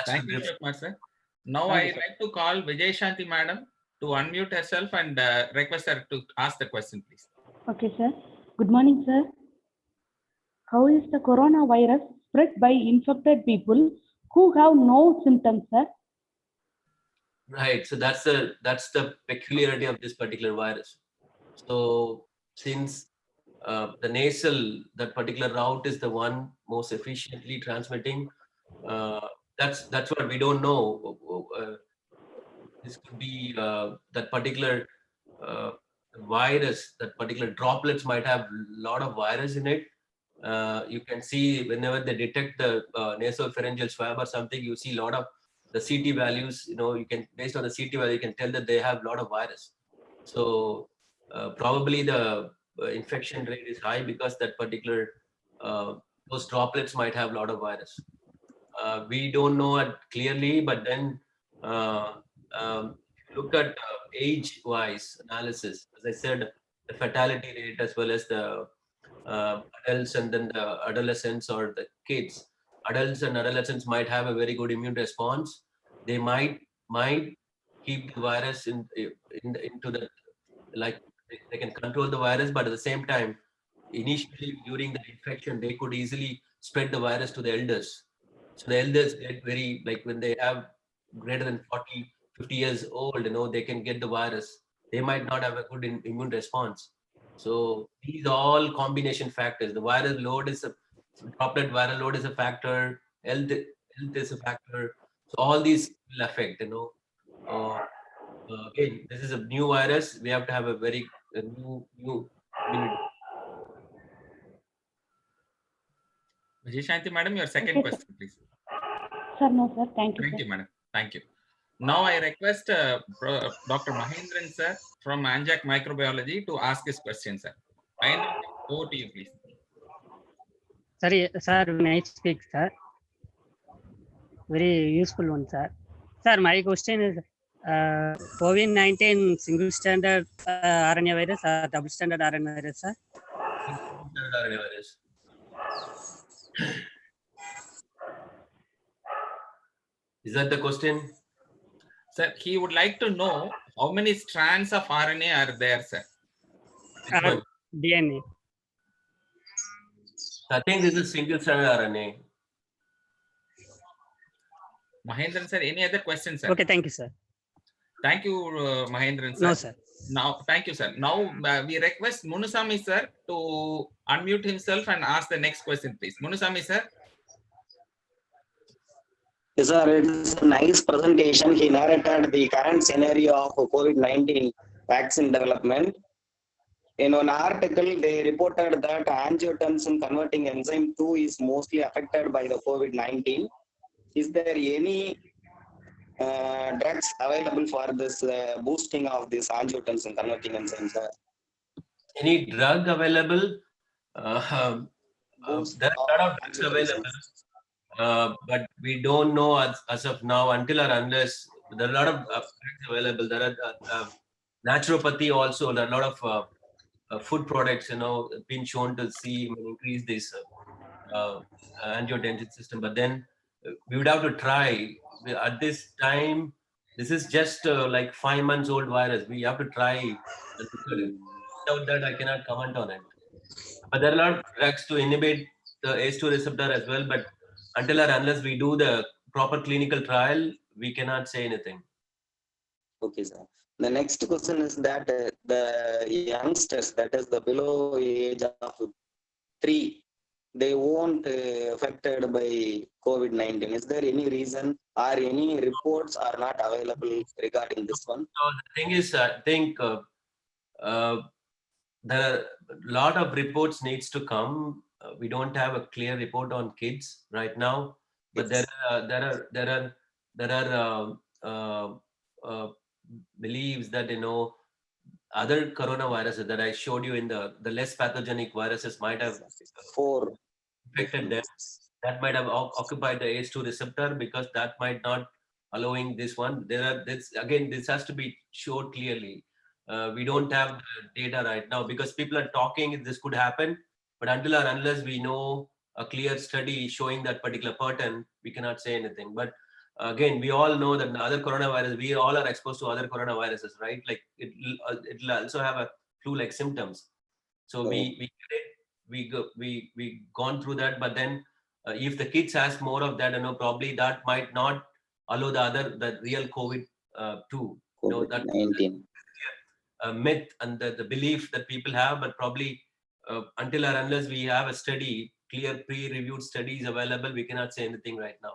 Thank you, Shivkumar sir. Now I like to call Vijay Shanti madam to unmute herself and request her to ask the question, please. Okay, sir. Good morning, sir. How is the coronavirus spread by infected people who have no symptoms, sir? Right. So that's the peculiarity of this particular virus. So since the nasal, that particular route is the one most efficiently transmitting. That's what we don't know. This could be that particular virus, that particular droplets might have a lot of virus in it. You can see whenever they detect the nasopharyngeal swab or something, you see a lot of the CT values. You can, based on the CT value, you can tell that they have a lot of virus. So probably the infection rate is high because that particular those droplets might have a lot of virus. We don't know it clearly, but then look at age-wise analysis. As I said, the fatality rate as well as the adults and then the adolescents or the kids. Adults and adolescents might have a very good immune response. They might keep the virus into the, like, they can control the virus, but at the same time, initially during the infection, they could easily spread the virus to the elders. So the elders get very, like when they have greater than 40, 50 years old, they can get the virus. They might not have a good immune response. So these are all combination factors. The viral load is droplet viral load is a factor. Health is a factor. So all these will affect, again, this is a new virus. We have to have a very new immunity. Vijay Shanti madam, your second Okay, question, please. Sir, no, sir. Thank you. Thank Sir. you, madam. Thank you. Now I request Dr. Mahendran sir from Anzac Microbiology to ask his question, sir. Mahendran, over to you, please. Sorry, sir, nice speak, sir. Very useful one, sir. Sir, my question is, COVID-19 single standard RNA virus or double standard RNA virus, sir? RNA virus. Is that the question? Sir, he would like to know how many strands of RNA are there, sir. Which one? DNA. I think this is single stranded RNA. Mahendran sir, any other questions, sir? Okay, thank you, sir. Thank you, Mahendran sir. No, sir. Now, thank you, sir. Now we request Munusamy sir to unmute himself and ask the next question, please. Munusamy sir. Yes, sir, it's a nice presentation. He narrated the current scenario of COVID-19 vaccine development. In an article, they reported that angiotensin converting enzyme 2 is mostly affected by the COVID-19. Is there any drugs available for this boosting of this angiotensin converting enzyme, sir? Any drug available? There are a lot of drugs available, but we don't know as of now until or unless there are a lot of drugs available. There are naturopathy also. There are a lot of food products, been shown to see increase this angiotensin system. But then we would have to try. At this time, this is just like 5 months old virus. We have to try. Without that, I cannot comment on it. But there are a lot of drugs to inhibit the ACE2 receptor as well. But until or unless we do the proper clinical trial, we cannot say anything. Okay, sir. The next question is that the youngsters, that is the below age of 3, they won't affected by COVID-19. Is there any reason or any reports are not available regarding this one? So the thing is, I think there are a lot of reports needs to come. We don't have a clear report on kids right now, but there are believes that other coronaviruses that I showed you in the less pathogenic viruses might have infected them. That might have occupied the ACE2 receptor because that might not allowing this one. This has to be showed clearly. We don't have the data right now because people are talking this could happen, but until or unless we know a clear study showing that particular pattern, we cannot say anything. But again, we all know that the other coronavirus, we all are exposed to other coronaviruses, right? Like it'll also have a flu-like symptoms. So we gone through that, but then if the kids has more of that, probably that might not allow the real COVID too. COVID-19. Myth and the belief that people have, but probably until or unless we have a study, clear pre-reviewed studies available, we cannot say anything right now.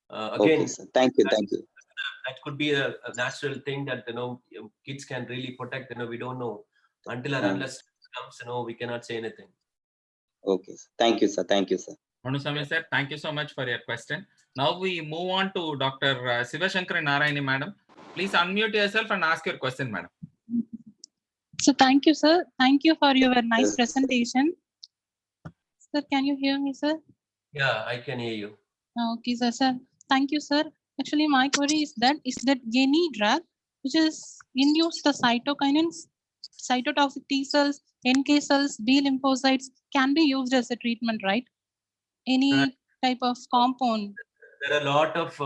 Again, okay, sir. Thank you. That could be a natural thing that kids can really protect. We don't know until or unless it comes. We cannot say anything. Okay, sir. Thank you, sir. Munusamy sir, thank you so much for your question. Now we move on to Dr. Sivashankar Narayani, madam. Please unmute yourself and ask your question, madam. So thank you, sir. Thank you for your nice presentation. Sir, can you hear me, sir? Yeah, I can hear you. Okay, sir. Thank you, sir. Actually, my query is that any drug which is induce the cytokinins, cytotoxic T cells, NK cells, B lymphocytes can be used as a treatment, right? Any type of compound. There are a lot of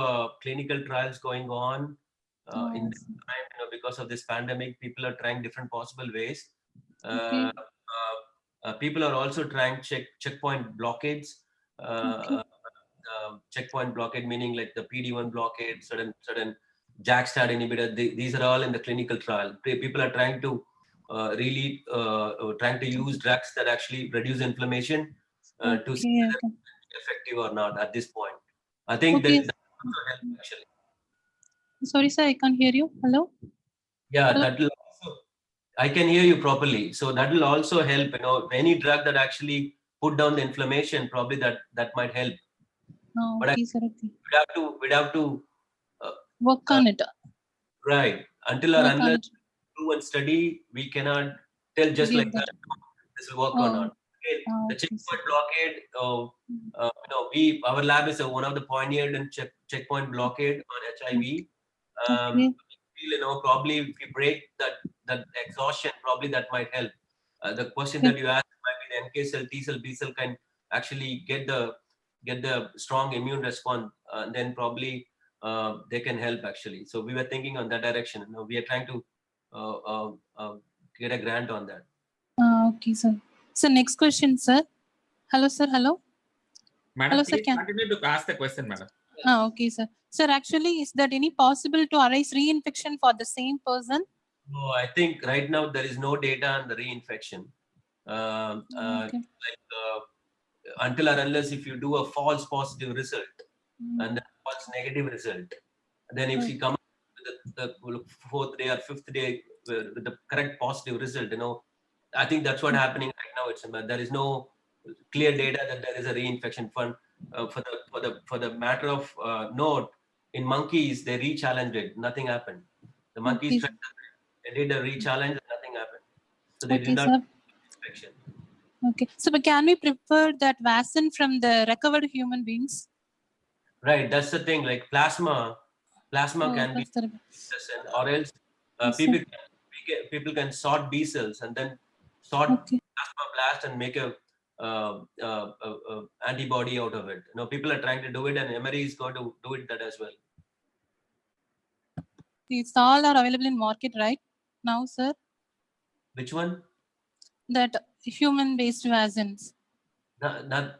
clinical trials going on in this time. Because of this pandemic, people are trying different possible ways. People are also trying checkpoint blockades. Checkpoint blockade meaning like the PD-1 blockade, certain JAK-STAT inhibitor. These are all in the clinical trial. People are trying to really trying to use drugs that actually reduce inflammation to see whether it's effective or not at this point. I think that will help actually. Sorry, sir, I can't hear you. Hello? Yeah, that will also, I can hear you properly. So that will also help. Any drug that actually put down the inflammation, probably that might help. Oh, but okay, sir. We'd have to work on it. Right. Until or unless do and study, we cannot tell just like that this will work or not. The checkpoint blockade, our lab is one of the pioneered in checkpoint blockade on HIV. Okay. feel, probably if we break that exhaustion, probably that might help. The question Okay. that you asked might be the NK cell, T cell, B cell can actually get the strong immune response, and then probably they can help actually. So we were thinking on that direction. We are trying to get a grant on that. Okay, sir. So next question, sir. Hello, sir. Hello. Madam, Hello, sir. please continue to ask the question, madam. Okay, sir. Sir, actually, is that any possible to arise reinfection for the same person? No, I think right now there is no data on the reinfection. Okay. Until or unless if you do a false positive result and a false negative result, then if you come with the fourth day or fifth day with the correct positive result, I think that's what happening right now. There is no clear data that there is a reinfection fund. For the matter of note, in monkeys they re-challenged it, nothing happened. The monkeys they did a re-challenge and nothing happened. So they did not have infection. Okay. So but can we prepare that vaccine from the recovered human beings? Right, that's the thing. Like plasma can be or else people can sort B cells and then sort plasmablast and make a antibody out of it. People are trying to do it, and Emory is going to do it that as well. It's all are available in market right now, sir. Which one? That human-based vaccines.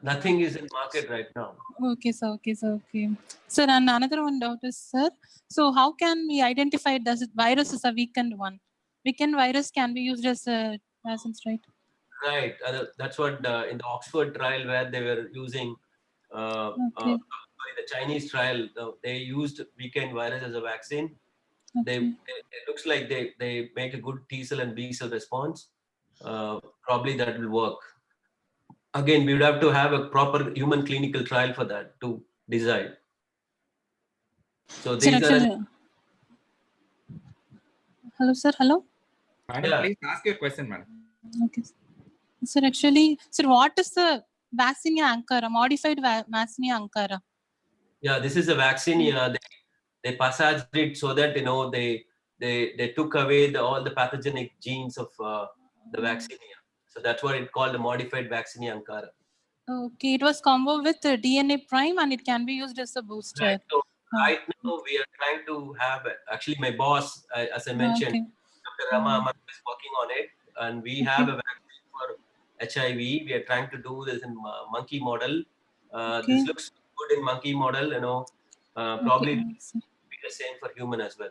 Nothing is in market right now. Okay, sir. Okay, sir. Okay, sir. And another one doubt is, sir. So how can we identify that virus is a weakened one? Weakened virus can be used as a vaccines, right? Right. That's what in the Oxford trial where they were using Okay. the Chinese trial, they used weakened virus as a vaccine. Okay. It looks like they make a good T cell and B cell response. Probably that will work. Again, we would have to have a proper human clinical trial for that to decide. So these are. Hello, sir. Hello. Madam, please ask your question, madam. Okay. Sir, actually, sir, what is the Vaccinia ankara, modified Vaccinia ankara? Yeah, this is a Vaccinia. They passaged it so that they took away all the pathogenic genes of the Vaccinia. So that's what it called the modified Vaccinia ankara. Okay, it was combo with DNA prime and it can be used as a booster. Right. So right now we are trying to have actually my boss, as I mentioned, Dr. Rama Amar is working on it, and we have a vaccine for HIV. We are trying to do this in monkey model. This looks good in monkey model. Probably be the same for human as well.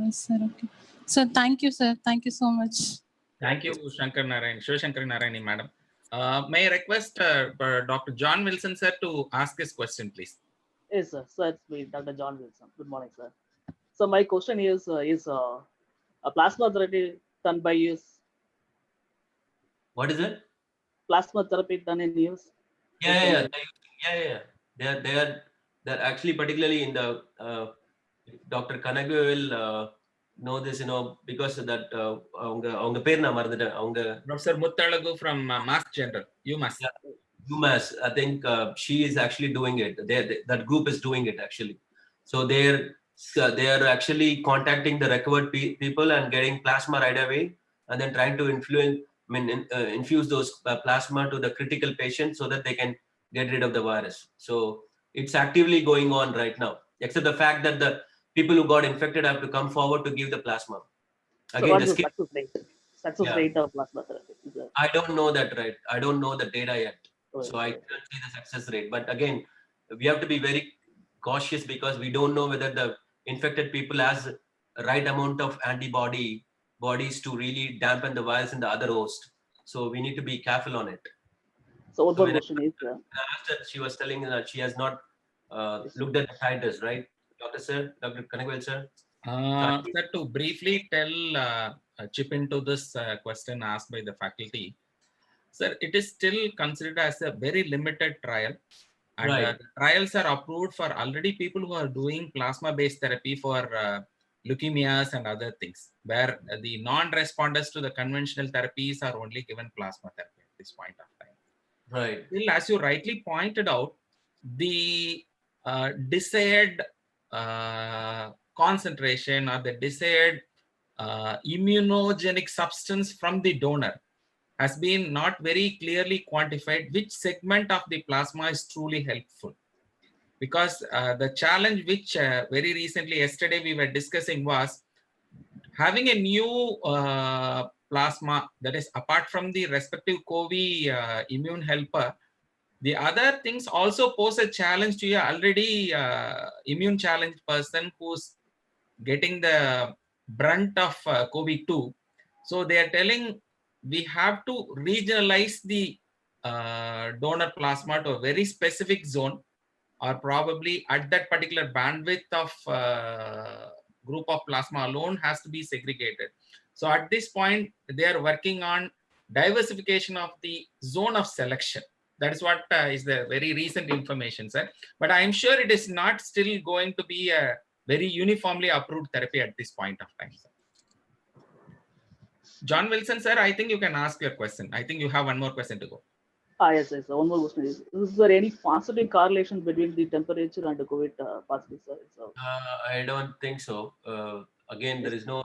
Sir, okay. So thank you, sir. Thank you so much. Thank you, Shankar Narayan, Shivashankar Narayani, madam. May I request Dr. John Wilson, sir, to ask his question, please? Yes, sir. So it's me, Dr. John Wilson. Good morning, sir. So my question is a plasma therapy done by use? What is it? Plasma therapy done in use? Yeah. They're actually particularly in the Dr. Kanagve will know this, because of that. Avanga per na marandita. Professor Muttalagu from Mass General, UMass. Yeah, UMass. I think she is actually doing it. That group is doing it actually. So they are actually contacting the recovered people and getting plasma right away, and then trying to infuse those plasma to the critical patient so that they can get rid of the virus. So it's actively going on right now, except the fact that the people who got infected have to come forward to give the plasma. Again, so what's the success rate of plasma therapy? I don't know that, right? I don't know the data yet. So I can't see the success rate. But again, we have to be very cautious because we don't know whether the infected people has the right amount of bodies to really dampen the virus in the other host. So we need to be careful on it. So what the question is? She was telling that she has not looked at the titers, right? Dr. Kanagvel, sir? Sir, to briefly chip into this question asked by the faculty, sir, it is still considered as a very limited trial. And trials are approved for already people who are doing plasma-based therapy for leukemias and other things, where the non-responders to the conventional therapies are only given plasma therapy at this point of time. Right. Still, as you rightly pointed out, the desired concentration or the desired immunogenic substance from the donor has been not very clearly quantified, which segment of the plasma is truly helpful. Because the challenge which very recently, yesterday we were discussing was having a new plasma that is apart from the respective COVID immune helper. The other things also pose a challenge to your already immune challenged person who's getting the brunt of COVID-2. So they are telling we have to regionalize the donor plasma to a very specific zone, or probably at that particular bandwidth of group of plasma alone has to be segregated. So at this point, they are working on diversification of the zone of selection. That is what is the very recent information, sir. But I am sure it is not still going to be a very uniformly approved therapy at this point of time, sir. John Wilson, sir, I think you can ask your question. I think you have one more question to go. Yes, yes. One more question is there any positive correlation between the temperature and the COVID positive, sir? So, I don't think so. Again, there is no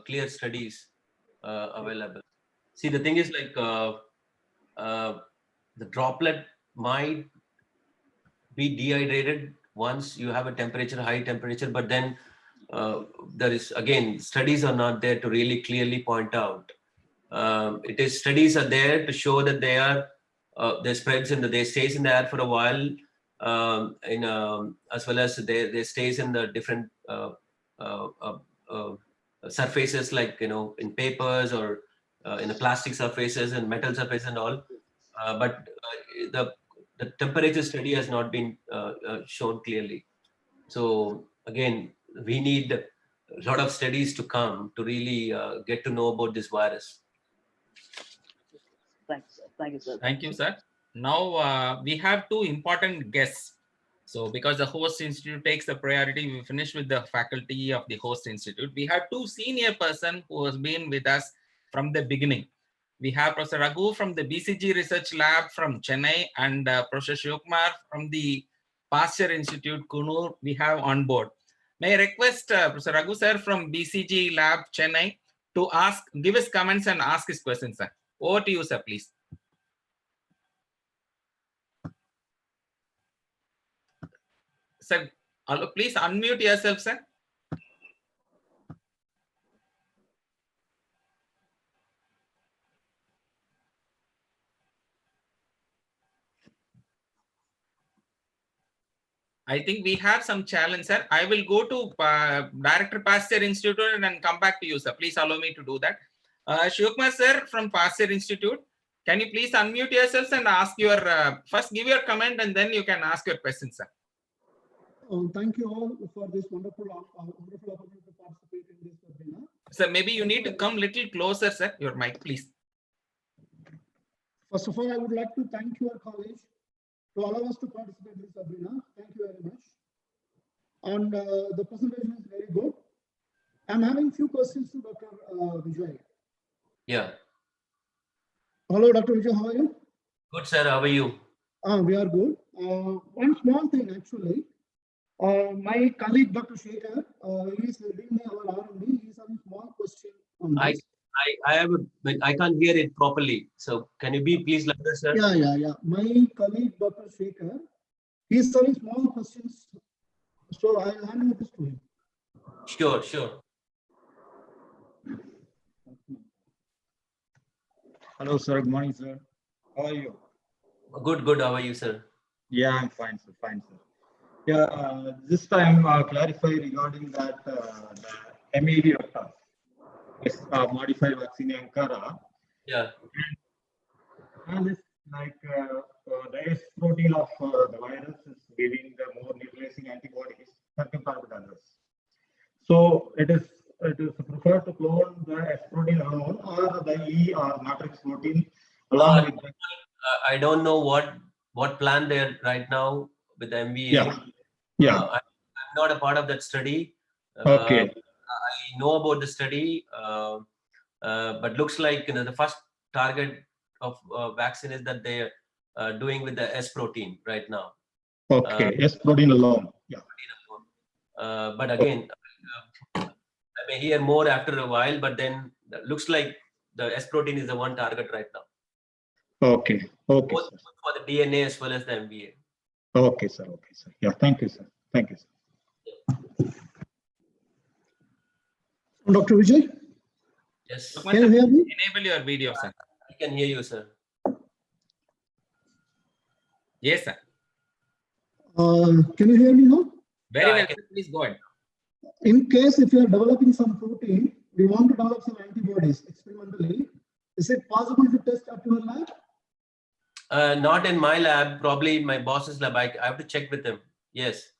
clear studies available. See, the thing is like the droplet might be dehydrated once you have a temperature, high temperature, but then there is, again, studies are not there to really clearly point out. Studies are there to show that they are they spreads in they stays in the air for a while, as well as they stays in the different surfaces, like in papers or in the plastic surfaces and metal surface and all. But the temperature study has not been shown clearly. So again, we need a lot of studies to come to really get to know about this virus. thanks, sir. Thank you, sir. Thank you, sir. Now we have two important guests. So because the host institute takes the priority, we finish with the faculty of the host institute. We have two senior person who has been with us from the beginning. We have Professor Raghu from the BCG Research Lab from Chennai and Professor Shivakumar from the Pasteur Institute, Kunur, we have on board. May I request Professor Raghu, sir, from BCG Lab, Chennai, to give his comments and ask his questions, sir. Over to you, sir, please. Sir, please unmute yourself, sir. I think we have some challenge, sir. I will go to Director Pasteur Institute and come back to you, sir. Please allow me to do that. Shivakumar, sir, from Pasteur Institute, can you please unmute yourselves and ask your, first give your comment and then you can ask your question, sir. Thank you all for this wonderful opportunity to participate in this webinar. Sir, maybe you need to come little closer, sir. Your mic, please. First of all, I would like to thank your college to allow us to participate in this webinar. Thank you very much. And the presentation is very good. I'm having few questions to Dr. Vijay. Yeah. Hello, Dr. Vijay, how are you? Good, sir. How are you? We are good. One small thing, actually. My colleague, Dr. Shekhar, he is leading our R&D. He has a small question on this. I can't hear it properly. So can you be please louder, sir? Yeah. My colleague, Dr. Shekhar, he is having small questions. So I'll hand over this to him. Sure. Hello, sir. Good morning, sir. How are you? Good. How are you, sir? Yeah, I'm fine, sir. Yeah, this time clarify regarding that the MEV vector, modified vaccine Ankara. Yeah. And it's like the S protein of the virus is giving the more neutralizing antibodies compared with others. So it is preferred to clone the S protein alone or the E or matrix protein along with the... I don't know what plan they're right now with the MVA. Yeah. I'm not a part of that study. Okay. I know about the study, but looks like the first target of vaccine is that they are doing with the S protein right now. Okay, S protein alone. Yeah. But again, I may hear more after a while, but then looks like the S protein is the one target right now. Okay. Okay, Both sir. for the DNA as well as the MVA. Okay, sir. Okay, sir. Yeah. Thank you, sir. Thank you, sir. Dr. Vijay, Yes. can you hear me? Enable your video, sir. I can hear you, sir. Yes, sir. Can you hear me now? Very well. Please go ahead. In case if you are developing some protein, we want to develop some antibodies experimentally. Is it possible to test at your lab? Not in my lab, probably in my boss's lab. I have to check with him. Yes.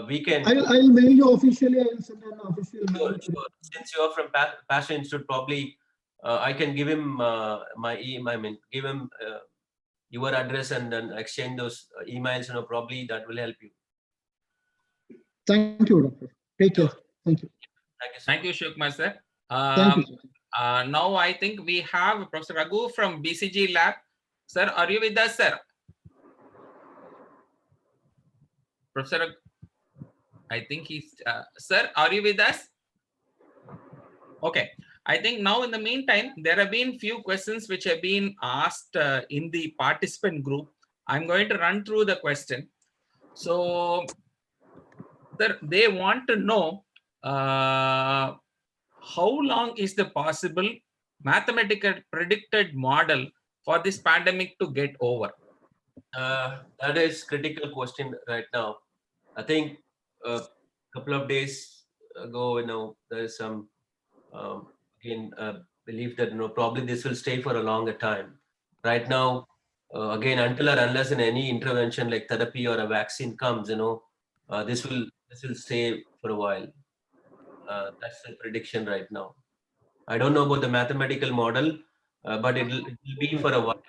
We can. I'll mail you officially. I will send an official mail. Sure. Since you are from Passion Institute, probably I can give him my email. I mean, give him your address and then exchange those emails. Probably that will help you. Thank you, doctor. Take care. Thank you. Thank you, Shivkumar, sir. Thank you, sir. Now I think we have Professor Raghu from BCG lab. Sir, are you with us, sir? Professor Raghu, I think he's, sir, are you with us? Okay. I think now in the meantime, there have been few questions which have been asked in the participant group. I'm going to run through the question. So, sir, they want to know how long is the possible mathematical predicted model for this pandemic to get over? That is critical question right now. I think a couple of days ago, there is some belief that probably this will stay for a longer time. Right now, again, until or unless in any intervention like therapy or a vaccine comes, this will stay for a while. That's the prediction right now. I don't know about the mathematical model, but it will be for a while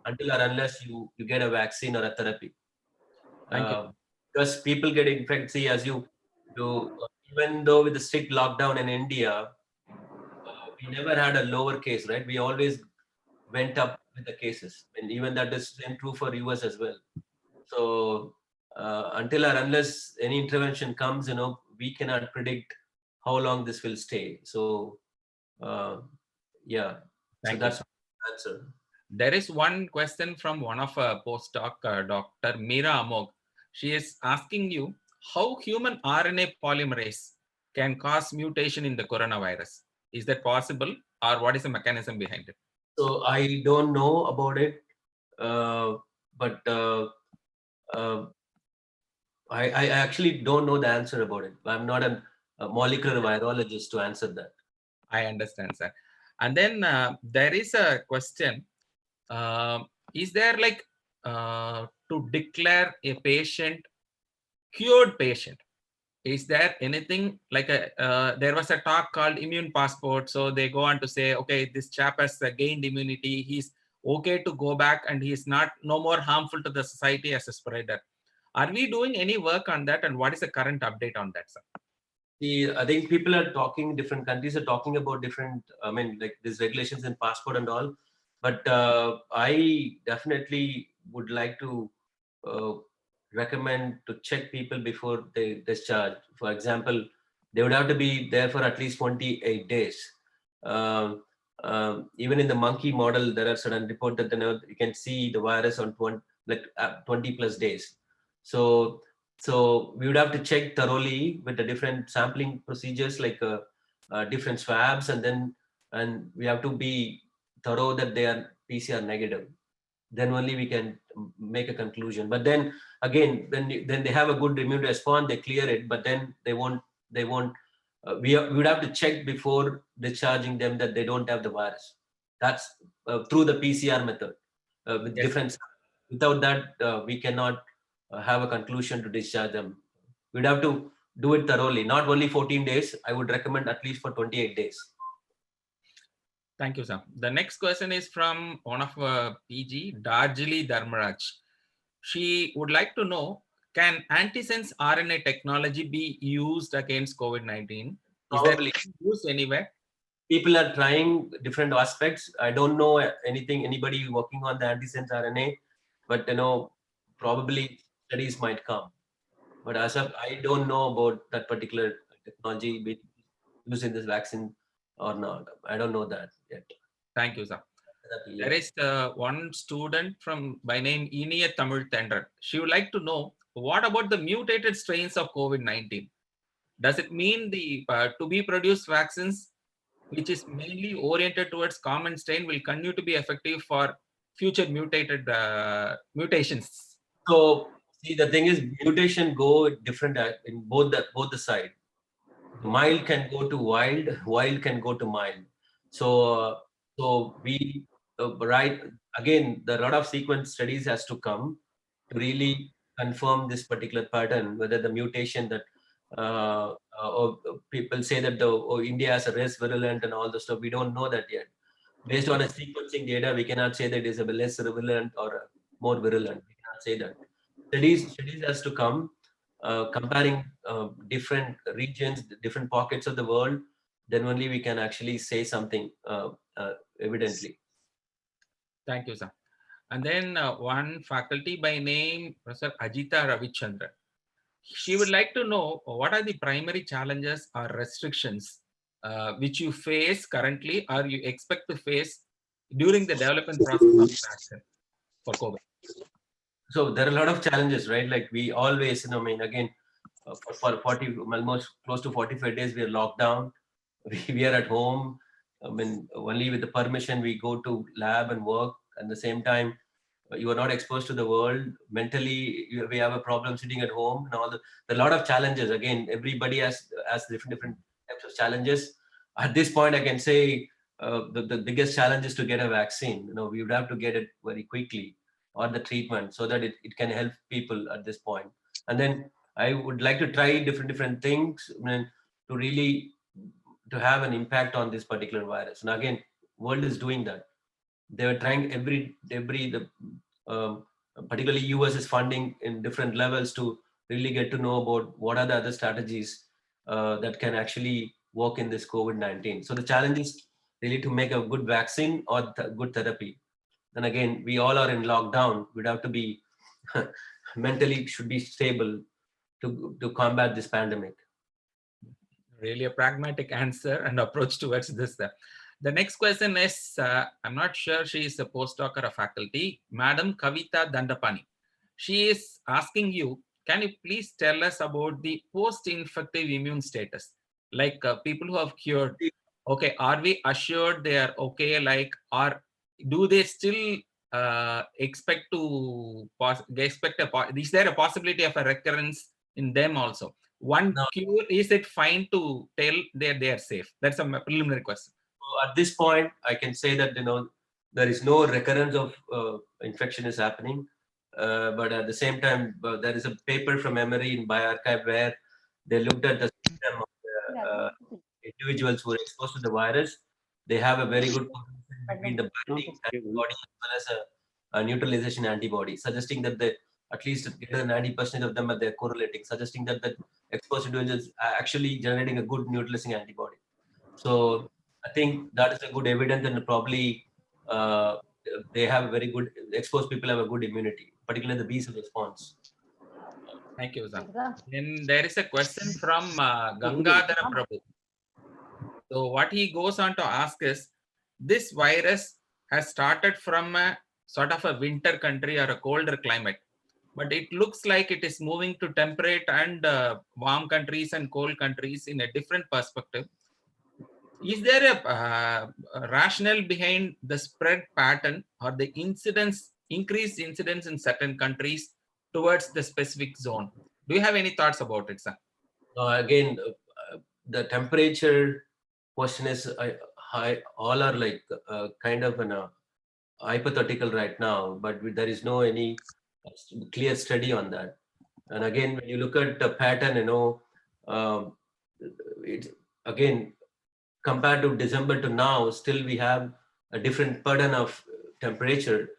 until or unless you get a vaccine or a therapy. Thank you. Because people get infected. See, even though with the strict lockdown in India, we never had a lower case, right? We always went up with the cases, and even that is same true for US as well. So until or unless any intervention comes, we cannot predict how long this will stay. So yeah, Thank so that's you. the answer. There is one question from one of our postdoc, Dr. Meera Amog. She is asking you how human RNA polymerase can cause mutation in the coronavirus. Is that possible, or what is the mechanism behind it? So I don't know about it, but I actually don't know the answer about it. I'm not a molecular virologist to answer that. I understand, sir. And then there is a question. Is there to declare a patient cured patient? Is there anything like there was a talk called immune passport. So they go on to say, okay, this chap has gained immunity. He's okay to go back and he's no more harmful to the society as a spreader. Are we doing any work on that? And what is the current update on that, sir? I think people are talking, different countries are talking about different, like these regulations and passport and all. But I definitely would like to recommend to check people before they discharge. For example, they would have to be there for at least 28 days. Even in the monkey model, there are certain reports that you can see the virus on 20 plus days. So we would have to check thoroughly with the different sampling procedures, like different swabs, and we have to be thorough that they are PCR negative. Then only we can make a conclusion. But then again, then they have a good immune response, they clear it, but then they won't. We would have to check before discharging them that they don't have the virus. That's through the PCR method with different. Without that, we cannot have a conclusion to discharge them. We'd have to do it thoroughly, not only 14 days. I would recommend at least for 28 days. Thank you, sir. The next question is from one of PG, Darjili Dharmaraj. She would like to know, can antisense RNA technology be used against COVID-19? Is there used anywhere? People are trying different aspects. I don't know anybody working on the antisense RNA, but probably studies might come. But as of, I don't know about that particular technology being used in this vaccine or not. I don't know that yet. Thank you, sir. There is one student by name Iniya Tamil Tender. She would like to know, what about the mutated strains of COVID-19? Does it mean the to be produced vaccines, which is mainly oriented towards common strain, will continue to be effective for future mutations? So see, the thing is, mutation go different in both the side. Mild can go to wild can go to mild. So we right again, the lot of sequence studies has to come to really confirm this particular pattern, whether the mutation that or people say that India has a less virulent and all the stuff. We don't know that yet. Based on a sequencing data, we cannot say that it is a less virulent or a more virulent. We cannot say that. Studies has to come, comparing different regions, different pockets of the world. Then only we can actually say something evidently. Thank you, sir. And then one faculty by name Professor Ajita Ravichandran. She would like to know, what are the primary challenges or restrictions which you face currently or you expect to face during the development process of vaccine for COVID? So there are a lot of challenges, right? Like we always, I mean, again, for 40, almost close to 45 days, we are locked down. We are at home. I mean, only with the permission we go to lab and work. At the same time, you are not exposed to the world. Mentally, we have a problem sitting at home and all. There are a lot of challenges. Again, everybody has different types of challenges. At this point, I can say the biggest challenge is to get a vaccine. We would have to get it very quickly, or the treatment, so that it can help people at this point. And then I would like to try different things, to really to have an impact on this particular virus. And again, world is doing that. They are trying particularly US is funding in different levels to really get to know about what are the other strategies that can actually work in this COVID-19. So the challenge is really to make a good vaccine or good therapy. And again, we all are in lockdown. We'd have to be mentally should be stable to combat this pandemic. Really a pragmatic answer and approach towards this. The next question is, I'm not sure she is a postdoc or a faculty, Madam Kavita Dandapani. She is asking you, can you please tell us about the post-infective immune status? Like people who have cured, okay, are we assured they are okay? Like, or do they still expect is there a possibility of a recurrence in them also? Cure, is it fine to tell that they are safe? That's a preliminary question. So at this point, I can say that there is no recurrence of infection is happening, but at the same time, there is a paper from Emory in bioRxiv where they looked at the system of the individuals who are exposed to the virus. They have a very good correlation between the binding antibody as well as a neutralization antibody, suggesting that at least greater than 90% of them are correlating, suggesting that the exposed individuals are actually generating a good neutralizing antibody. So I think that is a good evidence, and probably they have a very good, exposed people have a good immunity, particularly the B cell response. Thank you, sir. Then there is a question from Gangadhara Prabhu. So what he goes on to ask is, this virus has started from a sort of a winter country or a colder climate, but it looks like it is moving to temperate and warm countries and cold countries in a different perspective. Is there a rationale behind the spread pattern or the increased incidence in certain countries towards the specific zone? Do you have any thoughts about it, sir? Again, the temperature question is all are like kind of an hypothetical right now, but there is no any clear study on that. And again, when you look at the pattern, it's again compared to December to now, still we have a different pattern of temperature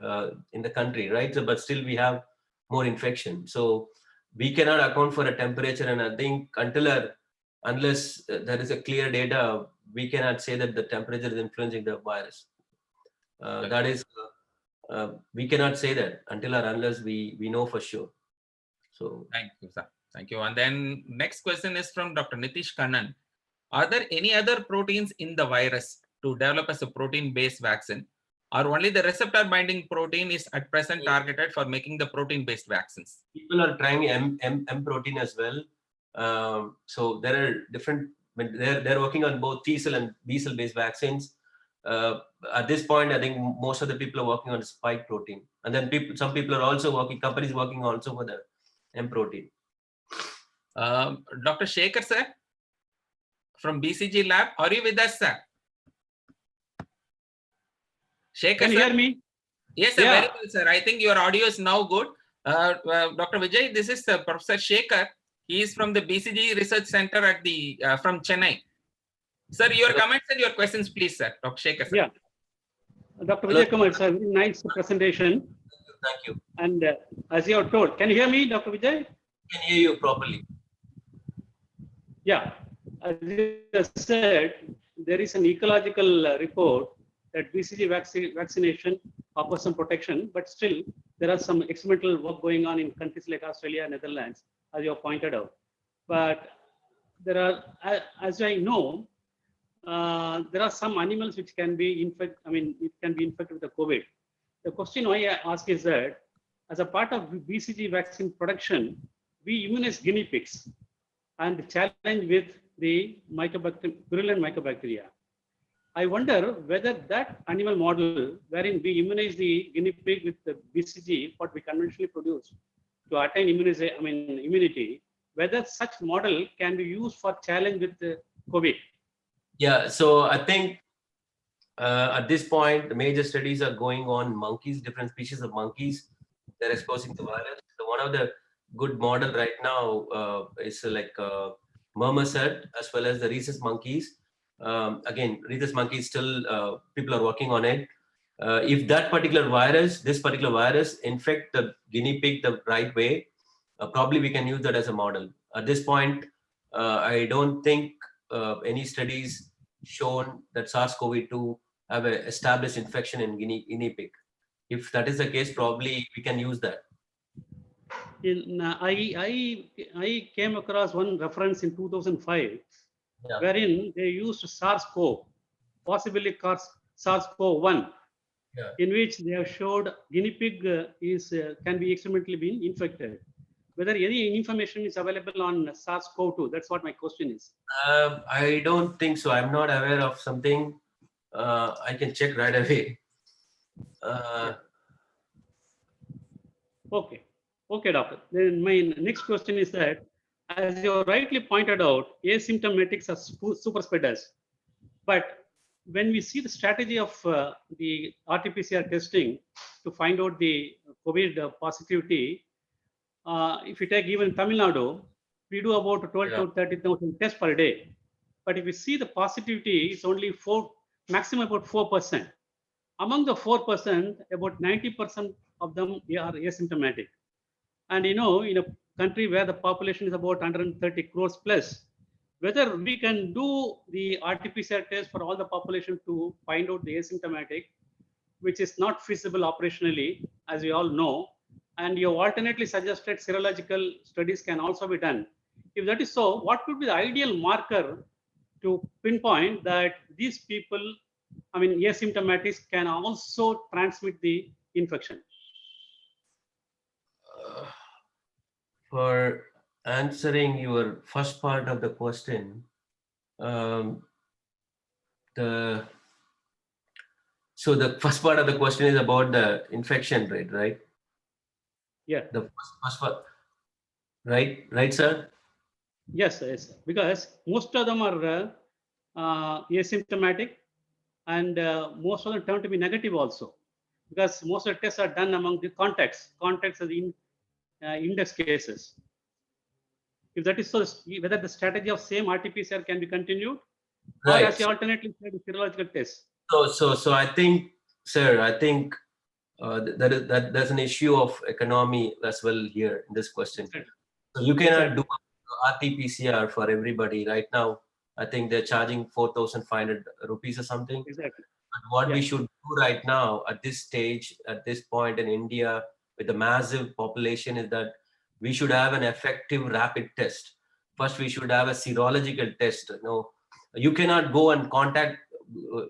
in the country, right? So, but still we have more infection. So we cannot account for a temperature, and I think unless there is a clear data, we cannot say that the temperature is influencing the virus. That is, we cannot say that until or unless we know for sure. So thank you, sir. Thank you. And then next question is from Dr. Nitish Kannan. Are there any other proteins in the virus to develop as a protein-based vaccine, or only the receptor binding protein is at present targeted for making the protein-based vaccines? People are trying M protein as well. So there are different, they're working on both T cell and B cell based vaccines. At this point, I think most of the people are working on spike protein. And then some people are also working, companies working also for the M protein. Dr. Shekhar, sir, from BCG lab, are you with us, sir? Shekhar, can you hear me? Yes, sir, Yeah. very well, sir. I think your audio is now good. Dr. Vijay, this is Professor Shekhar. He is from the BCG Research Center at the from Chennai. Sir, your comments and your questions, please, sir. Dr. Shekhar, sir. Yeah. Dr. Vijay Kumar, sir, very nice presentation. Thank you. And as you have told, can you hear me, Dr. Vijay? I can hear you properly. Yeah. As you said, there is an ecological report that BCG vaccination offers some protection, but still there are some experimental work going on in countries like Australia and Netherlands, as you have pointed out. But there are, as I know, there are some animals which can be infected. I mean, it can be infected with the COVID. The question I ask is that, as a part of BCG vaccine production, we immunize guinea pigs and challenge with the virulent mycobacteria. I wonder whether that animal model, wherein we immunize the guinea pig with the BCG, what we conventionally produce to attain immunity, whether such model can be used for challenge with the COVID. Yeah, so I think at this point, the major studies are going on monkeys, different species of monkeys. They're exposing the virus. So one of the good model right now is like marmoset as well as the rhesus monkeys. Again, rhesus monkeys still, people are working on it. If that particular virus, this particular virus infect the guinea pig the right way, probably we can use that as a model. At this point, I don't think any studies shown that SARS-CoV-2 have an established infection in guinea pig. If that is the case, probably we can use that. I came across one reference in 2005, wherein they used SARS-CoV, possibly SARS-CoV-1, in which they have showed guinea pig can be experimentally been infected. Whether any information is available on SARS-CoV-2, that's what my question is. I don't think so. I'm not aware of something. I can check right away. Okay, doctor. Then my next question is that, as you rightly pointed out, asymptomatics are super spreaders. But when we see the strategy of the RT-PCR testing to find out the COVID positivity, if you take even Tamil Nadu, we do about 12 to 30,000 tests per day. But if you see the positivity, it's only maximum about 4%. Among the 4%, about 90% of them are asymptomatic. And in a country where the population is about 130 crores plus, whether we can do the RT-PCR test for all the population to find out the asymptomatic, which is not feasible operationally, as we all know. And you alternately suggested serological studies can also be done. If that is so, what could be the ideal marker to pinpoint that these people, asymptomatics, can also transmit the infection? For answering your first part of the question, so the first part of the question is about the infection rate, right? Yeah. The first part, right, sir? Yes, because most of them are asymptomatic, and most of them turn to be negative also, because most of the tests are done among the contacts are the index cases. If that is so, whether the strategy of same RT-PCR can be continued, right, or as you alternately said, serological tests. So I think, sir, that there's an issue of economy as well here in this question. So you cannot do RT-PCR for everybody right now. I think they're charging 4,500 rupees or something. Exactly. But what we should do right now at this stage, at this point in India, with the massive population, is that we should have an effective rapid test. First, we should have a serological test. You cannot go and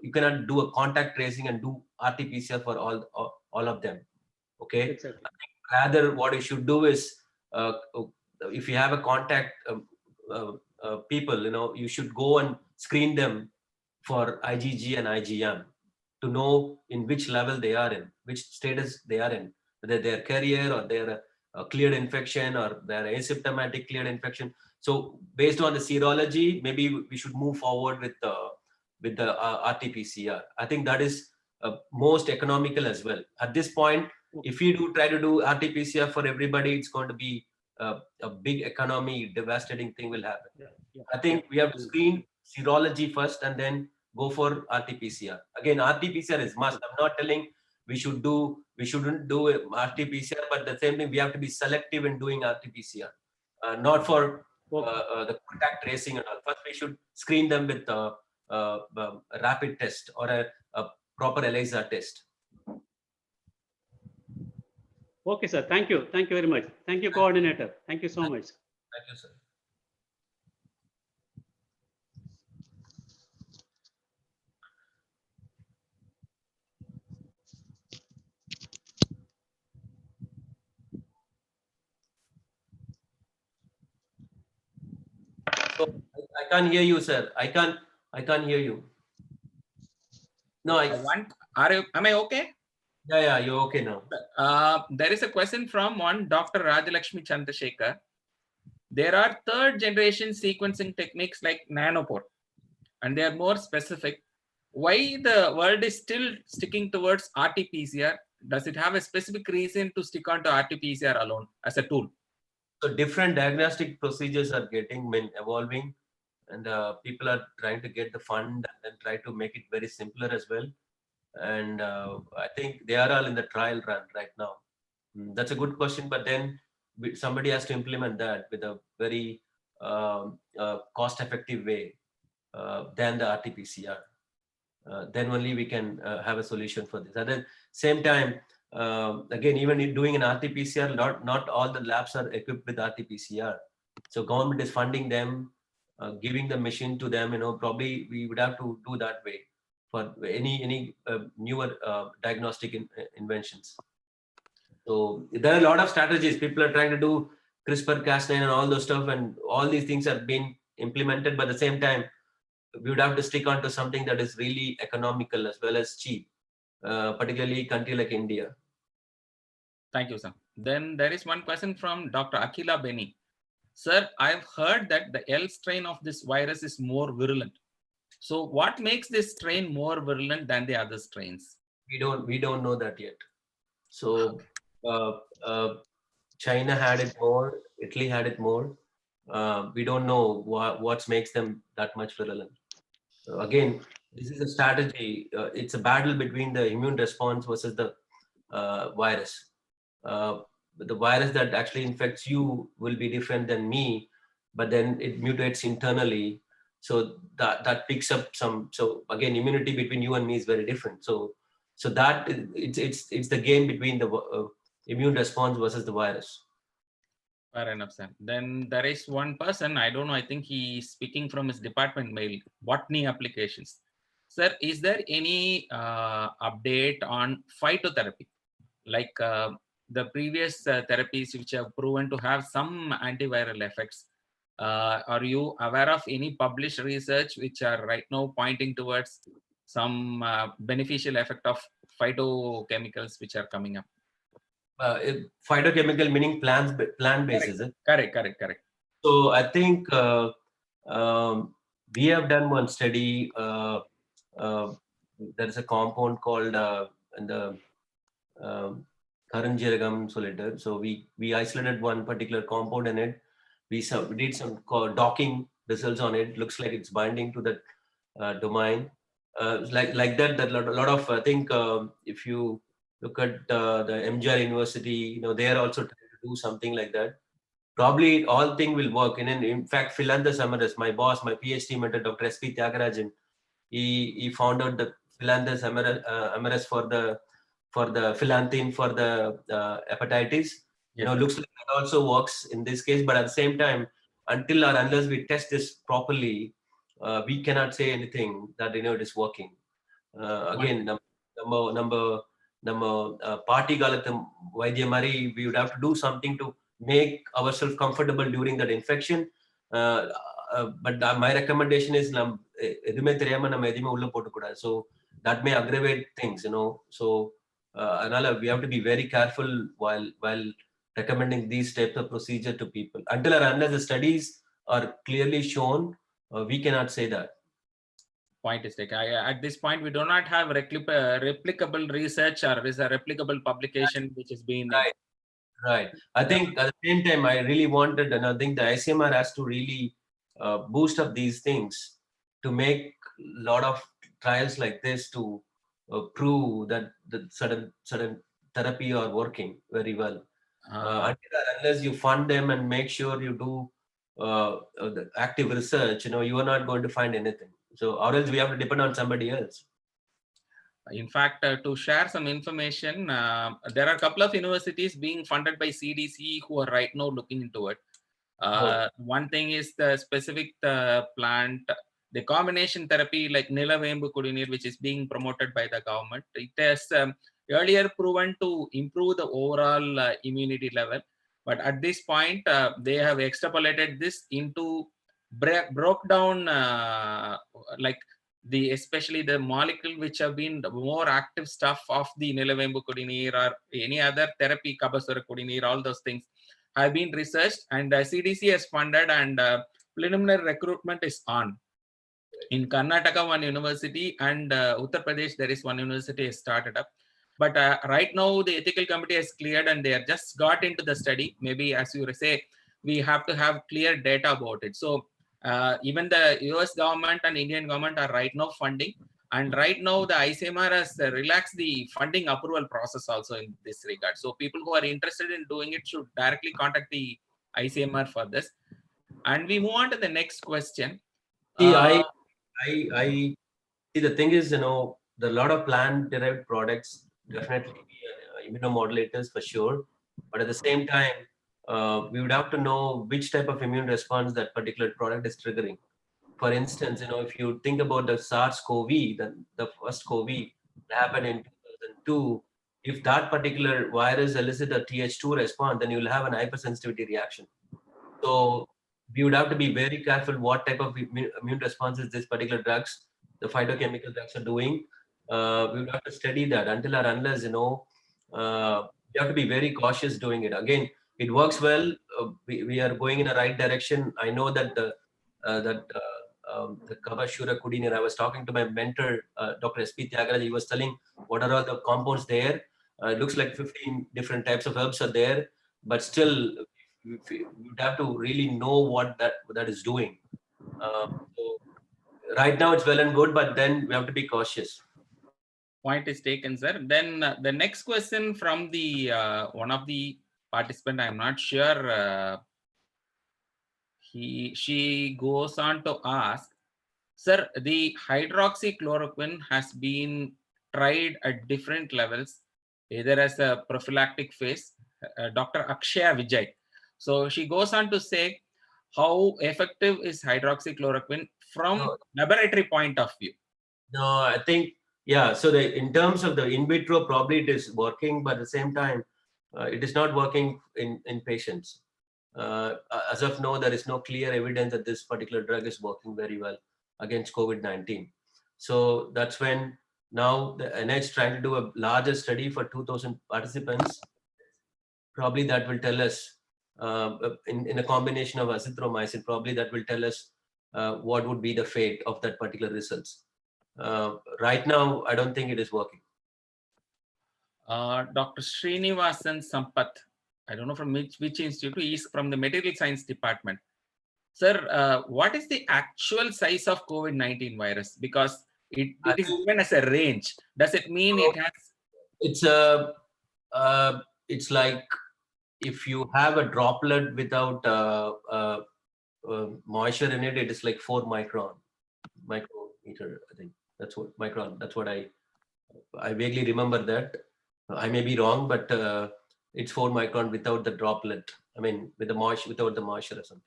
you cannot do a contact tracing and do RT-PCR for all of them. Okay. Exactly. Rather, what you should do is, if you have a contact people, you should go and screen them for IgG and IgM to know in which level they are in, which status they are in, whether they're carrier or they're a cleared infection or they're asymptomatic cleared infection. So based on the serology, maybe we should move forward with the RT-PCR. I think that is most economical as well. At this point, if we try to do RT-PCR for everybody, it's going to be a big economy, devastating thing will happen. I think we have to screen serology first and then go for RT-PCR. Again, RT-PCR is must. I'm not telling we shouldn't do RT-PCR, but the same thing, we have to be selective in doing RT-PCR, not for the contact tracing and all. First, we should screen them with a rapid test or a proper ELISA test. Okay, sir. Thank you. Thank you very much. Thank you, coordinator. Thank you so much. Thank you, sir. So I can't hear you, sir. I can't hear you. No, am I okay? Yeah, you're okay now. There is a question from one Dr. Rajalakshmi Chandrasekhar. There are third generation sequencing techniques like nanopore, and they are more specific. Why the world is still sticking towards RT-PCR? Does it have a specific reason to stick on to RT-PCR alone as a tool? So different diagnostic procedures are evolving, and people are trying to get the fund and try to make it very simpler as well. And I think they are all in the trial run right now. That's a good question, but then somebody has to implement that with a very cost-effective way than the RT-PCR. Then only we can have a solution for this. At the same time, again, even doing an RT-PCR, not all the labs are equipped with RT-PCR. So government is funding them, giving the machine to them. Probably we would have to do that way for any newer diagnostic inventions. So there are a lot of strategies. People are trying to do CRISPR-Cas9 and all those stuff, and all these things are being implemented. But at the same time, we would have to stick on to something that is really economical as well as cheap, particularly a country like India. Thank you, sir. Then there is one question from Dr. Akila Beni. Sir, I've heard that the L strain of this virus is more virulent. So what makes this strain more virulent than the other strains? We don't know that yet. So China had it more, Italy had it more. We don't know what makes them that much virulent. So again, this is a strategy. It's a battle between the immune response versus the virus. The virus that actually infects you will be different than me, but then it mutates internally. So that picks up some. So again, immunity between you and me is very different. So that it's the game between the immune response versus the virus. Fair enough, sir. Then there is one person, I don't know, I think he's speaking from his department mail, botany applications. Sir, is there any update on phytotherapy? Like the previous therapies which have proven to have some antiviral effects. Are you aware of any published research which are right now pointing towards some beneficial effect of phytochemicals which are coming up? Phytochemical meaning plant-based, is it? Correct. So I think we have done one study. There is a compound called the Karanjiragam solider. So we isolated one particular compound in it. We did some docking results on it. Looks like it's binding to the domain. Like that. That a lot of I think if you look at the MGR University, they are also trying to do something like that. Probably all thing will work. And in fact, Phyllanthus amaris, my boss, my PhD mentor, Dr. S.P. Tyagarajan, he found out the Phyllanthus amaris for the phyllanthine for the hepatitis. Looks like it also works in this case, but at the same time, until or unless we test this properly, we cannot say anything that it is working. Again, number party galatham vaidya mari, we would have to do something to make ourselves comfortable during that infection. But my recommendation is so that may aggravate things, So we have to be very careful while recommending these types of procedure to people. Until or unless the studies are clearly shown, we cannot say that. Point is taken. At this point, we do not have replicable research or is a replicable publication which is being Right. I think at the same time, I really wanted, and I think the ICMR has to really boost up these things to make a lot of trials like this to prove that the certain therapy are working very well. Unless you fund them and make sure you do the active research, you are not going to find anything. So, or else we have to depend on somebody else. In fact, to share some information, there are a couple of universities being funded by CDC who are right now looking into it. One thing is the specific plant, the combination therapy like Nilavembu Kudineer, which is being promoted by the government. It has earlier proven to improve the overall immunity level. But at this point, they have extrapolated this into broke down especially the molecule which have been the more active stuff of the Nilavembu Kudineer or any other therapy, Kabasura Kudineer, all those things have been researched, and CDC has funded, and preliminary recruitment is on. In Karnataka, one university, and Uttar Pradesh, there is one university has started up. But right now, the ethical committee has cleared and they have just got into the study. Maybe, as you say, we have to have clear data about it. So even the US government and Indian government are right now funding. And right now, the ICMR has relaxed the funding approval process also in this regard. So people who are interested in doing it should directly contact the ICMR for this. And we move on to the next question. I see. The thing is, there are a lot of plant-derived products, definitely immunomodulators for sure. But at the same time, we would have to know which type of immune response that particular product is triggering. For instance, if you think about the SARS-CoV, the first COVID happened in 2002. If that particular virus elicits a Th2 response, then you'll have an hypersensitivity reaction. So we would have to be very careful what type of immune responses this particular drugs, the phytochemical drugs are doing. We would have to study that until or unless, you have to be very cautious doing it. Again, it works well. We are going in the right direction. I know that the Kabasura Kudineer, I was talking to my mentor, Dr. S.P. Tyagaraja, he was telling what are all the compounds there. It looks like 15 different types of herbs are there, but still you have to really know what that is doing. So right now it's well and good, but then we have to be cautious. Point is taken, sir. Then the next question from the one of the participant, I'm not sure. She goes on to ask, sir, the hydroxychloroquine has been tried at different levels, either as a prophylactic phase. Dr. Akshaya Vijay. So she goes on to say, how effective is hydroxychloroquine from laboratory point of view? No, I think, yeah. So in terms of the in vitro, probably it is working, but at the same time, it is not working in patients. As of now, there is no clear evidence that this particular drug is working very well against COVID-19. So that's when now the NIH trying to do a larger study for 2,000 participants. Probably that will tell us in a combination of azithromycin, probably that will tell us what would be the fate of that particular results. Right now, I don't think it is working. Dr. Srinivasan Sampath, I don't know from which institute, he is from the material science department. Sir, what is the actual size of COVID-19 virus? Because it is given as a range. Does it mean it has? It's like if you have a droplet without moisture in it, it is like 4 micrometer. I think that's what micron. That's what I vaguely remember that. I may be wrong, but it's 4 micron without the droplet. I mean, with the moisture, without the moisture or something.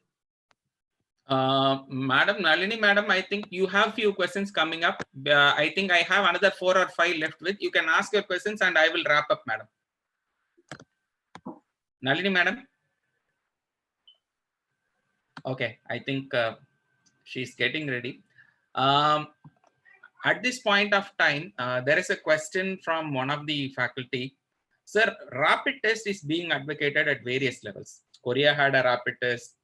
Madam Nalini, madam, I think you have few questions coming up. I think I have another 4 or 5 left with. You can ask your questions and I will wrap up, madam. Nalini, madam. Okay, I think she's getting ready. At this point of time, there is a question from one of the faculty. Sir, rapid test is being advocated at various levels. Korea had a rapid test.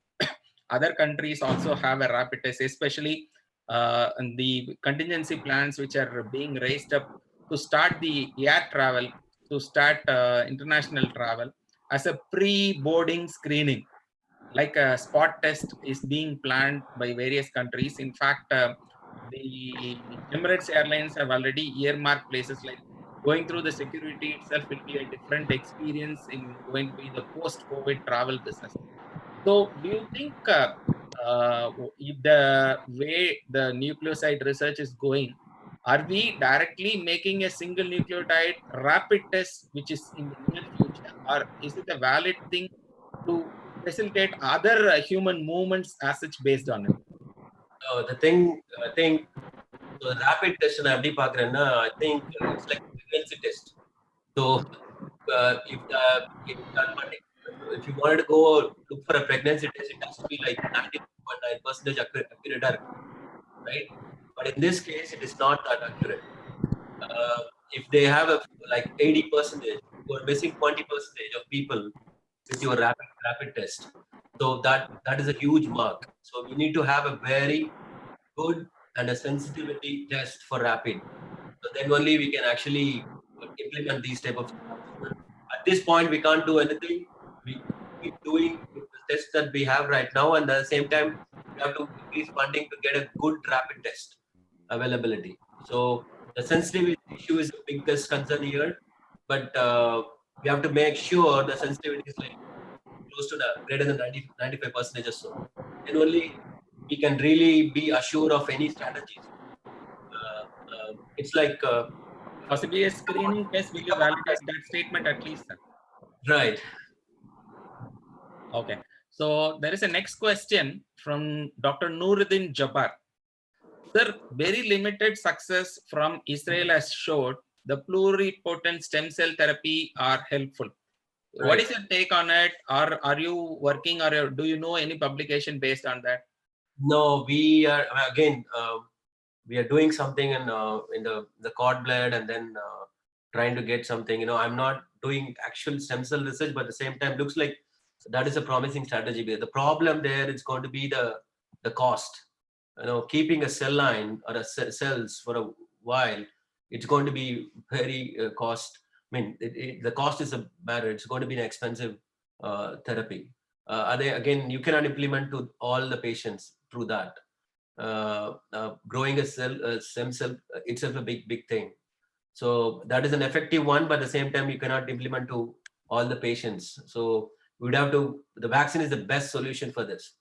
Other countries also have a rapid test, especially the contingency plans which are being raised up to start the air travel, to start international travel as a pre-boarding screening. Like a spot test is being planned by various countries. In fact, the Emirates Airlines have already earmarked places like going through the security itself will be a different experience in going to be the post-COVID travel business. So do you think if the way the nucleoside research is going, are we directly making a single nucleotide rapid test, which is in the near future, or is it a valid thing to facilitate other human movements as such based on it? The thing, I think, the rapid test in FD Pakrana, I think it's like a pregnancy test. So if you wanted to go look for a pregnancy test, it has to be like 99.9% accurate, right? But in this case, it is not that accurate. If they have like 80%, you are missing 20% of people with your rapid test. So that is a huge mark. So we need to have a very good and a sensitivity test for rapid. So then only we can actually implement these type of stuff. At this point, we can't do anything. We keep doing the tests that we have right now, and at the same time, we have to increase funding to get a good rapid test availability. So the sensitivity issue is the biggest concern here, but we have to make sure the sensitivity is like close to the greater than 95% or so. And only we can really be assured of any strategies. It's like possibly a screening test will validate that statement at least. Right. Okay. So there is a next question from Dr. Nuruddin Jabbar. Sir, very limited success from Israel has showed the pluripotent stem cell therapy are helpful. Right. What is your take on it? Or are you working, or do you know any publication based on that? No, we are again. We are doing something in the cord blood, and then trying to get something. You know, I'm not doing actual stem cell research, but at the same time, looks like that is a promising strategy. The problem there is going to be the cost. You know, keeping a cell line or a cells for a while, it's going to be very cost. I mean, the cost is a matter. It's going to be an expensive therapy. Again, you cannot implement to all the patients through that. Growing a stem cell itself a big thing. So that is an effective one, but at the same time, you cannot implement to all the patients. So we would have to. The vaccine is the best solution for this.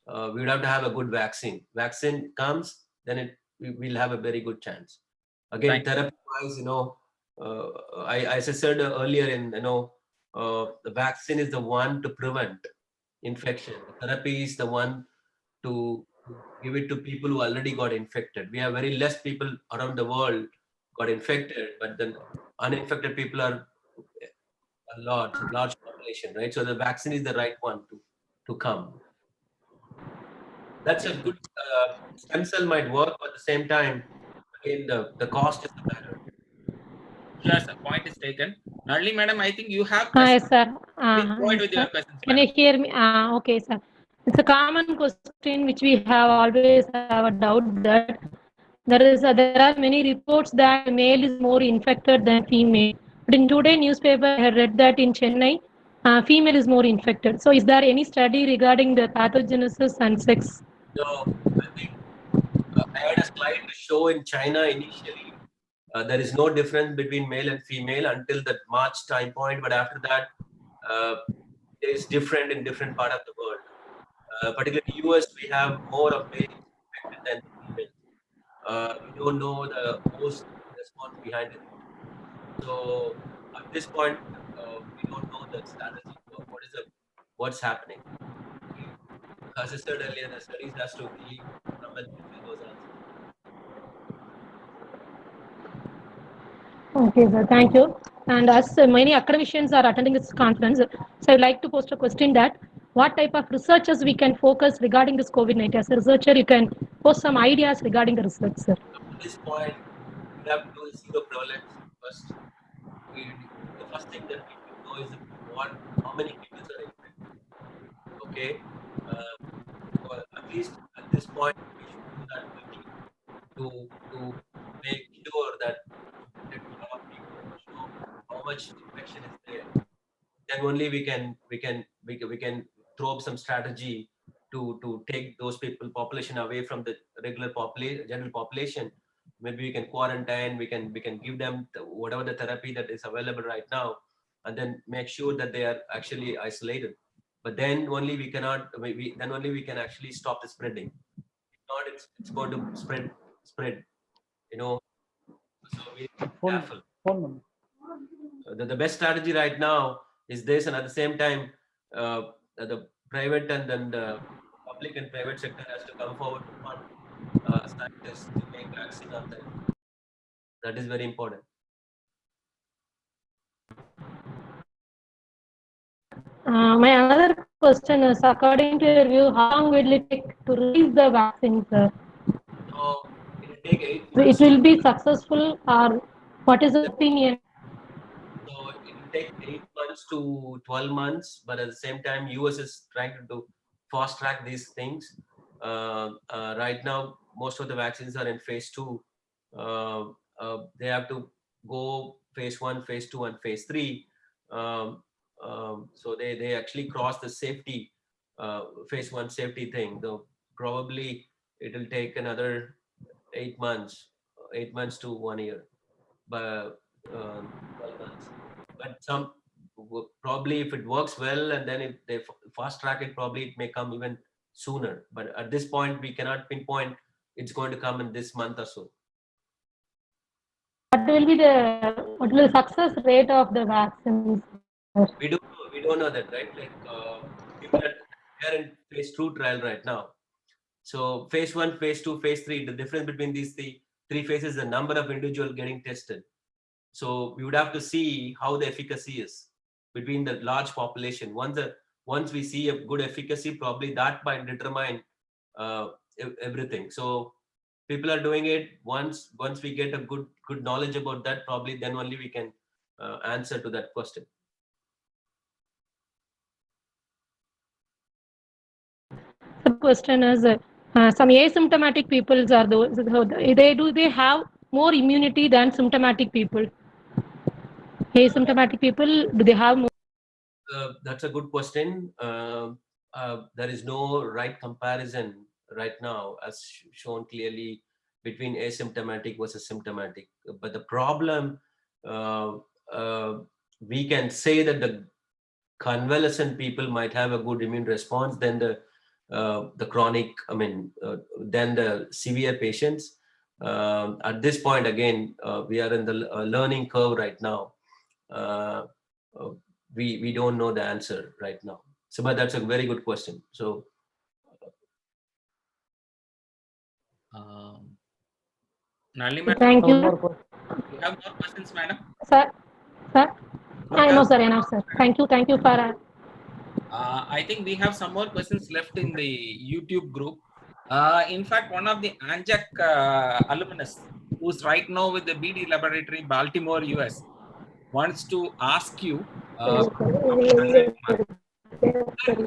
We would have to have a good vaccine. Vaccine comes, then we'll have a very good chance. Again, therapy-wise, you know, as I said earlier, the vaccine is the one to prevent infection. The therapy is the one to give it to people who already got infected. We have very less people around the world got infected, but then uninfected people are a large population, right? So the vaccine is the right one to come. That's a good stem cell might work, but at the same time, again, the cost is the matter. Yes, the point is taken. Nalini, madam, I think you have. Hi, sir. Please go ahead with your questions. Can you hear me? Okay, sir. It's a common question which we have always have a doubt that there are many reports that male is more infected than female. But in today's newspaper, I had read that in Chennai, female is more infected. So is there any study regarding the pathogenesis and sex? No, I think I had a slide to show in China initially. There is no difference between male and female until that March time point. But after that, it is different in different part of the world. Particularly in the US, we have more of male infected than female. We don't know the host response behind it. So at this point, we don't know the strategy. What's happening. As I said earlier, the studies has to really come and give those answers. Okay, sir. Thank you. And as many academicians are attending this conference, so I'd like to post a question that what type of researches we can focus regarding this COVID-19? As a researcher, you can post some ideas regarding the research, sir. At this point, we have to do zero prevalence first. The first thing that we should know is how many people are infected. Okay, well, at least at this point, we should do that quickly to make sure that a lot of people show how much infection is there. Then only we can throw up some strategy to take those population away from the regular general population. Maybe we can quarantine, we can give them whatever the therapy that is available right now, and then make sure that they are actually isolated. But then only we cannot, then only we can actually stop the spreading. If not, it's going to spread, you know. So we need to be careful. The best strategy right now is this, and at the same time, the private and then the public and private sector has to come forward to fund scientists to make vaccine on time. That is very important. My another question is, according to your view, how long will it take to release the vaccine, sir? So it will take 8 So months. it will be successful, or what is the opinion? So it will take 8 months to 12 months, but at the same time, US is trying to do fast track these things. Right now, most of the vaccines are in phase 2. They have to go phase 1, phase 2, and phase 3. So they actually cross the safety phase 1 safety thing. Though probably it will take another 8 months to 1 year, but 12 months. But some probably if it works well, and then if they fast track it, probably it may come even sooner. But at this point, we cannot pinpoint it's going to come in this month or so. What will the success rate of the vaccines? We don't know that, right? Like people are in phase 2 trial right now. So phase 1, phase 2, phase 3. The difference between these three phases is the number of individuals getting tested. So we would have to see how the efficacy is between the large population. Once we see a good efficacy, probably that might determine everything. So people are doing it. Once we get a good knowledge about that, probably then only we can answer to that question. The question is, some asymptomatic people are those, they have more immunity than symptomatic people? Asymptomatic people, do they have more? That's a good question. There is no right comparison right now, as shown clearly, between asymptomatic versus symptomatic. But the problem, we can say that the convalescent people might have a good immune response than the chronic, than the severe patients. At this point, again, we are in the learning curve right now. We don't know the answer right now. So, but that's a very good question. So, Thank you. You have more questions, madam? Sir? No, sir, enough, sir. Thank you for. I think we have some more questions left in the YouTube group. In fact, one of the ANJAC alumnus, who's right now with the BD Laboratory, Baltimore, US, wants to ask you,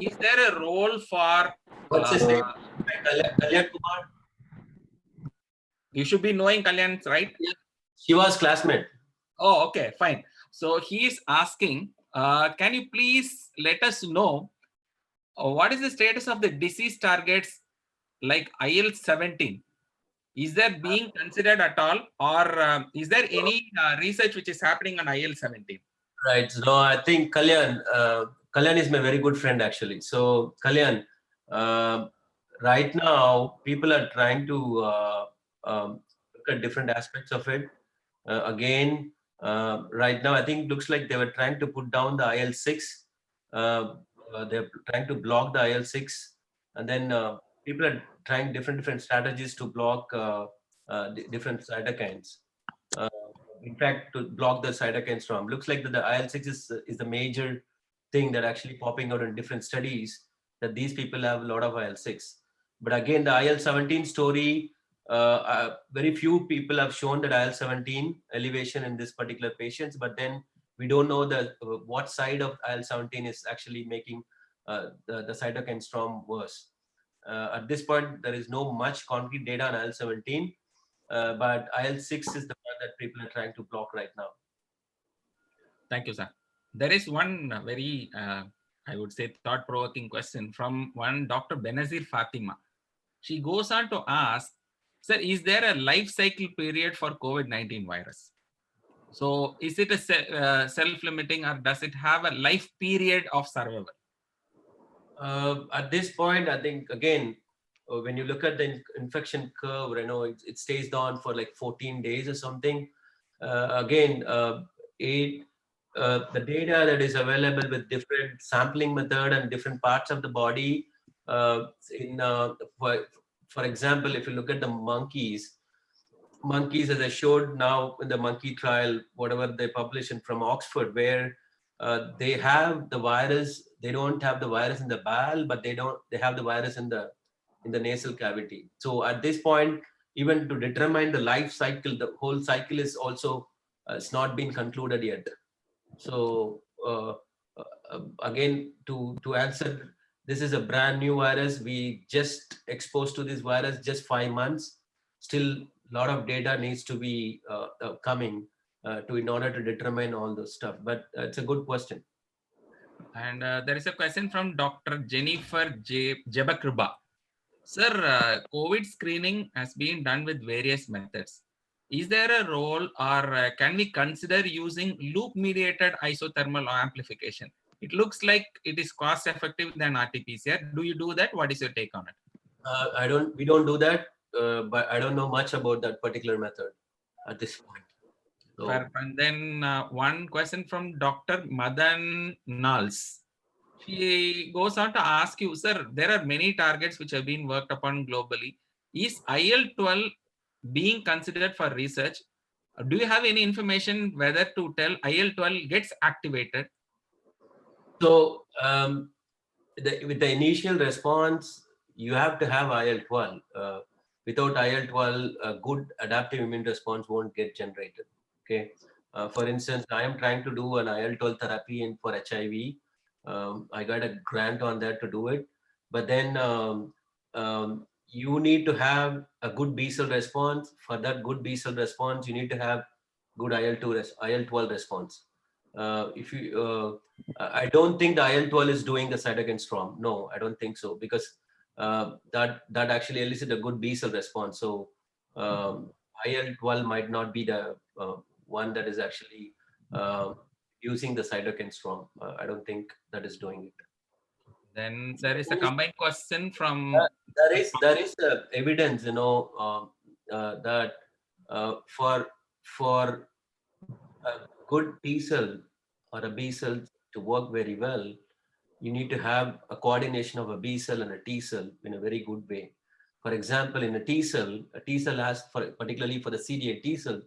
is there a role for... What's his name? Kalyan Kumar? You should be knowing Kalyan, right? Yeah. She was classmate. Oh, okay, fine. So he is asking, can you please let us know what is the status of the disease targets like IL-17? Is that being considered at all, or is there any research which is happening on IL-17? Right. So I think Kalyan is my very good friend actually. So Kalyan, right now people are trying to look at different aspects of it. Again, Right now, I think looks like they were trying to put down the IL-6. They're trying to block the IL-6, and then people are trying different strategies to block different cytokines. In fact, to block the cytokine storm. Looks like that the IL-6 is the major thing that actually popping out in different studies, that these people have a lot of IL-6. But again, the IL-17 story, very few people have shown that IL-17 elevation in this particular patients, but then we don't know what side of IL-17 is actually making the cytokine storm worse. At this point, there is no much concrete data on IL-17, but IL-6 is the one that people are trying to block right now. Thank you, sir. There is one very, I would say, thought-provoking question from one Dr. Benazir Fatima. She goes on to ask, sir, is there a life cycle period for COVID-19 virus? So is it a self-limiting, or does it have a life period of survival? At this point, I think, again, when you look at the infection curve, it stays down for like 14 days or something. Again, the data that is available with different sampling method and different parts of the body, for example, if you look at the monkeys, as I showed now in the monkey trial, whatever they published from Oxford, where they have the virus, they don't have the virus in the bowel, but they have the virus in the nasal cavity. So at this point, even to determine the life cycle, the whole cycle is also it's not been concluded yet. So again, to answer, this is a brand new virus. We just exposed to this virus just 5 months. Still, a lot of data needs to be coming in order to determine all this stuff. But it's a good question. And there is a question from Dr. Jennifer Jebakruba. Sir, COVID screening has been done with various methods. Is there a role, or can we consider using loop-mediated isothermal amplification? It looks like it is cost-effective than RT-PCR. Do you do that? What is your take on it? We don't do that, but I don't know much about that particular method at this point. So, and then one question from Dr. Madan Nals. She goes on to ask you, sir, there are many targets which have been worked upon globally. Is IL-12 being considered for research? Do you have any information whether to tell IL-12 gets activated? So with the initial response, you have to have IL-12. Without IL-12, a good adaptive immune response won't get generated. Okay. For instance, I am trying to do an IL-12 therapy for HIV. I got a grant on that to do it, but then you need to have a good B cell response. For that good B cell response, you need to have good IL-12 response. I don't think the IL-12 is doing the cytokine storm. No, I don't think so, because that actually elicits a good B cell response. So IL-12 might not be the one that is actually using the cytokine storm. I don't think that is doing it. Then there is a combined question from. There is evidence, that for a good T cell or a B cell to work very well, you need to have a coordination of a B cell and a T cell in a very good way. For example, in a T cell has, particularly for the CD8 T cell,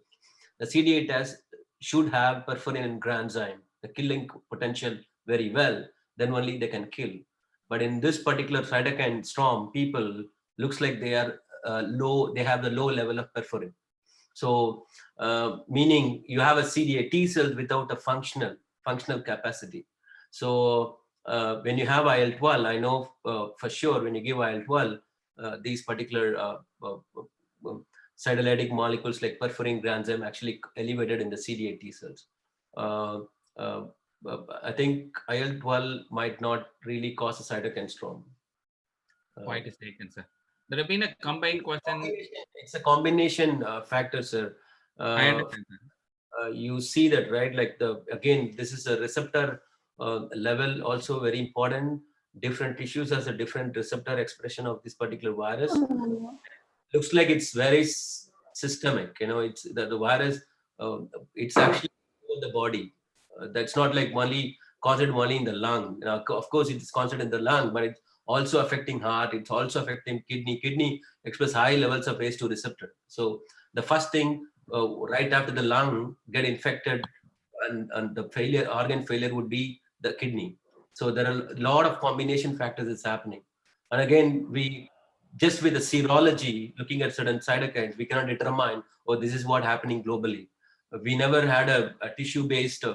the CD8 should have perforin and granzyme, the killing potential very well, then only they can kill. But in this particular cytokine storm, people looks like they are low, they have the low level of perforin. So meaning you have a CD8 T cell without a functional capacity. So when you have IL-12, I know for sure when you give IL-12, these particular cytolytic molecules like perforin, granzyme actually elevated in the CD8 T cells. I think IL-12 might not really cause a cytokine storm. Point is taken, sir. There have been a combined question. It's a combination factor, sir. I understand. You see that, right? Like again, this is a receptor level, also very important. Different tissues has a different receptor expression of this particular virus. Looks like it's very systemic. It's the virus. It's actually of the body. That's not like only concentrated only in the lung. Of course, it's concentrated in the lung, but it's also affecting heart. It's also affecting kidney. Kidney express high levels of ACE2 receptor. So the first thing right after the lung get infected and the failure, organ failure would be the kidney. So there are a lot of combination factors that's happening. And again, we just with the serology, looking at certain cytokines, we cannot determine, oh, this is what happening globally. We never had a tissue-based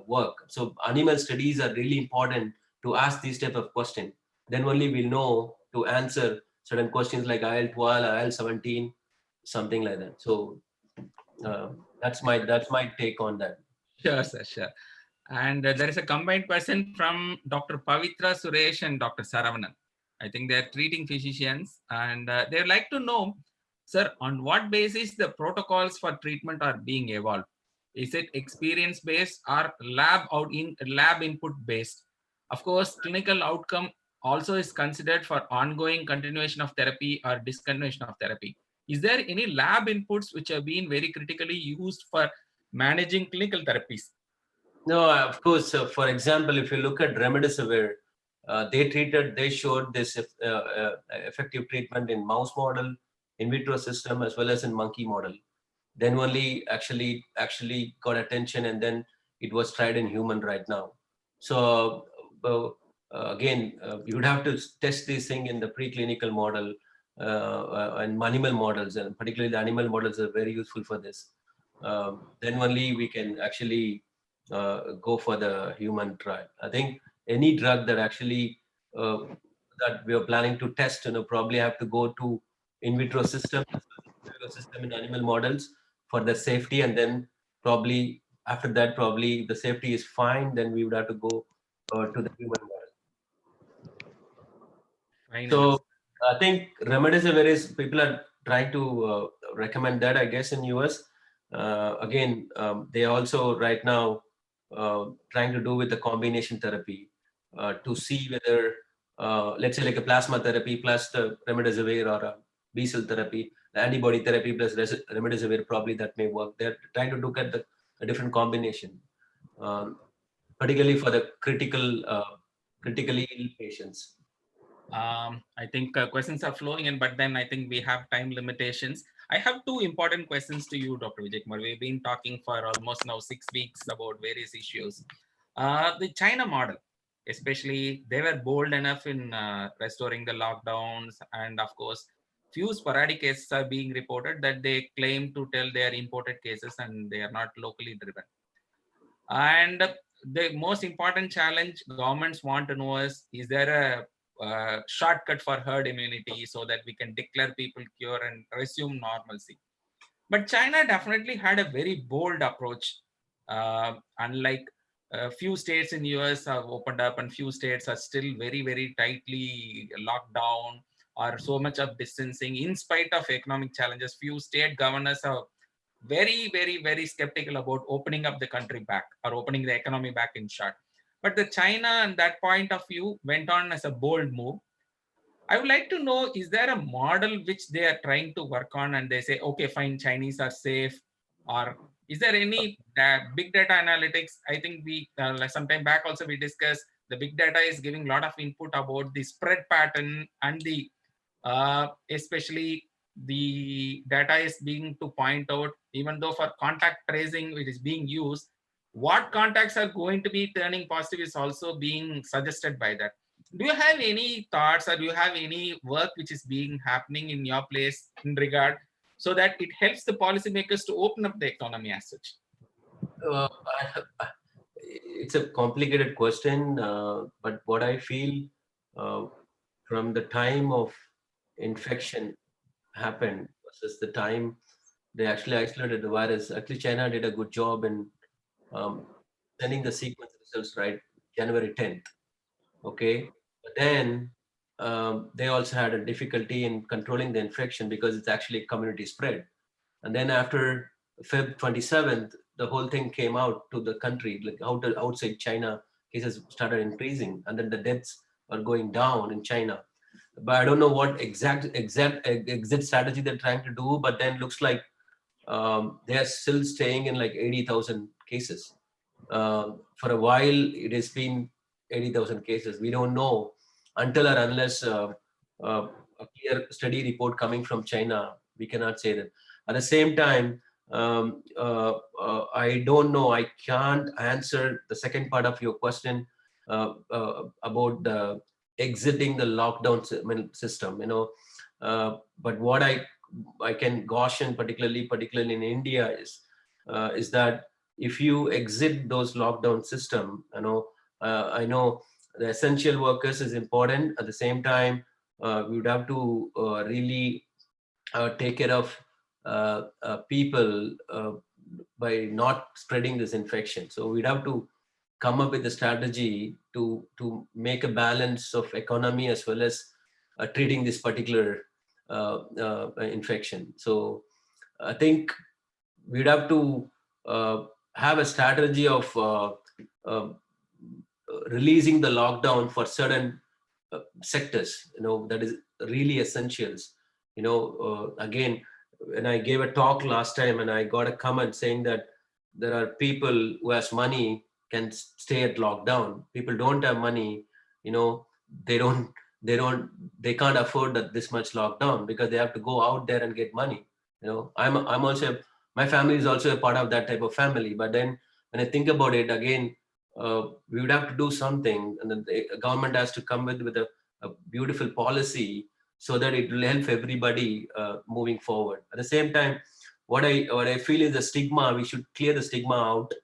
work. So animal studies are really important to ask these type of questions. Then only we'll know to answer certain questions like IL-12, IL-17, something like that. So that's my take on that. Sure, sir, sure. And there is a combined question from Dr. Pavitra Suresh and Dr. Saravanan. I think they're treating physicians, and they'd like to know, sir, on what basis the protocols for treatment are being evolved? Is it experience-based or lab input-based? Of course, clinical outcome also is considered for ongoing continuation of therapy or discontinuation of therapy. Is there any lab inputs which have been very critically used for managing clinical therapies? No, of course. For example, if you look at remdesivir, they showed this effective treatment in mouse model, in vitro system, as well as in monkey model. Then only actually got attention, and then it was tried in human right now. So again, you would have to test this thing in the preclinical model and animal models, and particularly the animal models are very useful for this. Then only we can actually go for the human trial. I think any drug that actually that we are planning to test, probably have to go to in vitro system in animal models for the safety, and then probably after that, probably the safety is fine, then we would have to go to the human model. So I think remdesivir is, people are trying to recommend that, I guess, in US. Again, they also right now trying to do with the combination therapy to see whether, let's say like a plasma therapy plus the remdesivir, or a B-cell therapy, the antibody therapy plus remdesivir, probably that may work. They're trying to look at a different combination, particularly for the critically ill patients. I think questions are flowing in, but then I think we have time limitations. I have two important questions to you, Dr. Vijay Kumar. We've been talking for almost now 6 weeks about various issues. The China model, especially, they were bold enough in restoring the lockdowns, and of course, few sporadic cases are being reported that they claim to tell they are imported cases and they are not locally driven. And the most important challenge governments want to know is there a shortcut for herd immunity so that we can declare people cured and resume normalcy? But China definitely had a very bold approach. Unlike a few states in US have opened up, and few states are still very, very tightly locked down, or so much of distancing. In spite of economic challenges, few state governors are very, very, very skeptical about opening up the country back, or opening the economy back, in short. But the China, and that point of view, went on as a bold move. I would like to know, is there a model which they are trying to work on and they say, okay, fine, Chinese are safe? Or is there any big data analytics? I think we, some time back also we discussed, the big data is giving a lot of input about the spread pattern, and the especially the data is being to point out, even though for contact tracing it is being used, what contacts are going to be turning positive is also being suggested by that. Do you have any thoughts, or do you have any work which is being happening in your place in regard, so that it helps the policymakers to open up the economy as such? It's a complicated question, but what I feel from the time of infection happened versus the time they actually isolated the virus, actually China did a good job in sending the sequence results right January 10th. Okay, but then they also had a difficulty in controlling the infection because it's actually community spread. And then after Feb 27th, the whole thing came out to the country, like outside China, cases started increasing, and then the deaths are going down in China. But I don't know what exact exit strategy they're trying to do, but then looks like they are still staying in like 80,000 cases. For a while, it has been 80,000 cases. We don't know until or unless a clear study report coming from China, we cannot say that. At the same time, I don't know, I can't answer the second part of your question about the exiting the lockdown system, but what I can caution, particularly in India, is that if you exit those lockdown system, I know the essential workers is important. At the same time, we would have to really take care of people by not spreading this infection. So we'd have to come up with a strategy to make a balance of economy as well as treating this particular infection. So I think we'd have to have a strategy of releasing the lockdown for certain sectors, that is really essentials. Again, when I gave a talk last time and I got a comment saying that there are people who has money can stay at lockdown. People don't have money, they can't afford this much lockdown because they have to go out there and get money. I'm also, my family is also a part of that type of family. But then when I think about it again, we would have to do something, and then the government has to come with a beautiful policy so that it will help everybody moving forward. At the same time, what I feel is the stigma. We should clear the stigma out,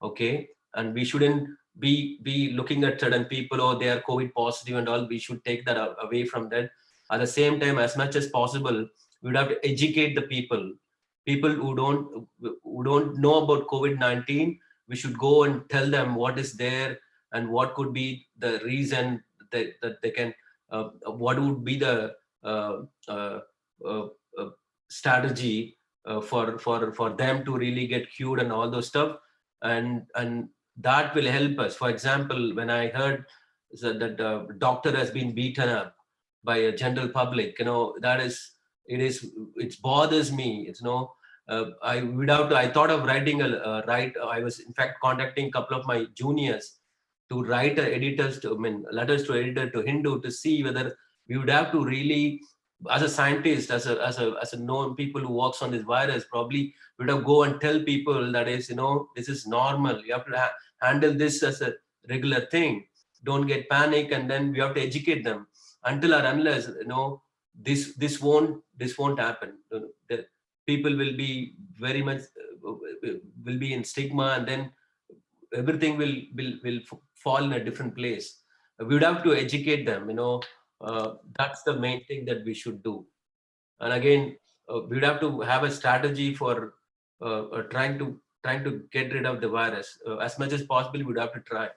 okay? And we shouldn't be looking at certain people, oh, they are COVID positive and all. We should take that away from that. At the same time, as much as possible, we would have to educate the people who don't know about COVID-19. We should go and tell them what is there and what could be the reason that they can, what would be the strategy for them to really get cured and all those stuff, and that will help us. For example, when I heard that the doctor has been beaten up by a general public, it bothers me. I thought of writing I was in fact contacting a couple of my juniors to write letters to editor to Hindu to see whether we would have to really, as a scientist, as a known people who works on this virus, probably would have go and tell people that is, this is normal. You have to handle this as a regular thing. Don't get panic, and then we have to educate them. Until or unless this won't happen. The people will be very much will be in stigma, and then everything will fall in a different place. We would have to educate them. That's the main thing that we should do. And again, we would have to have a strategy for trying to get rid of the virus as much as possible. We would have to try.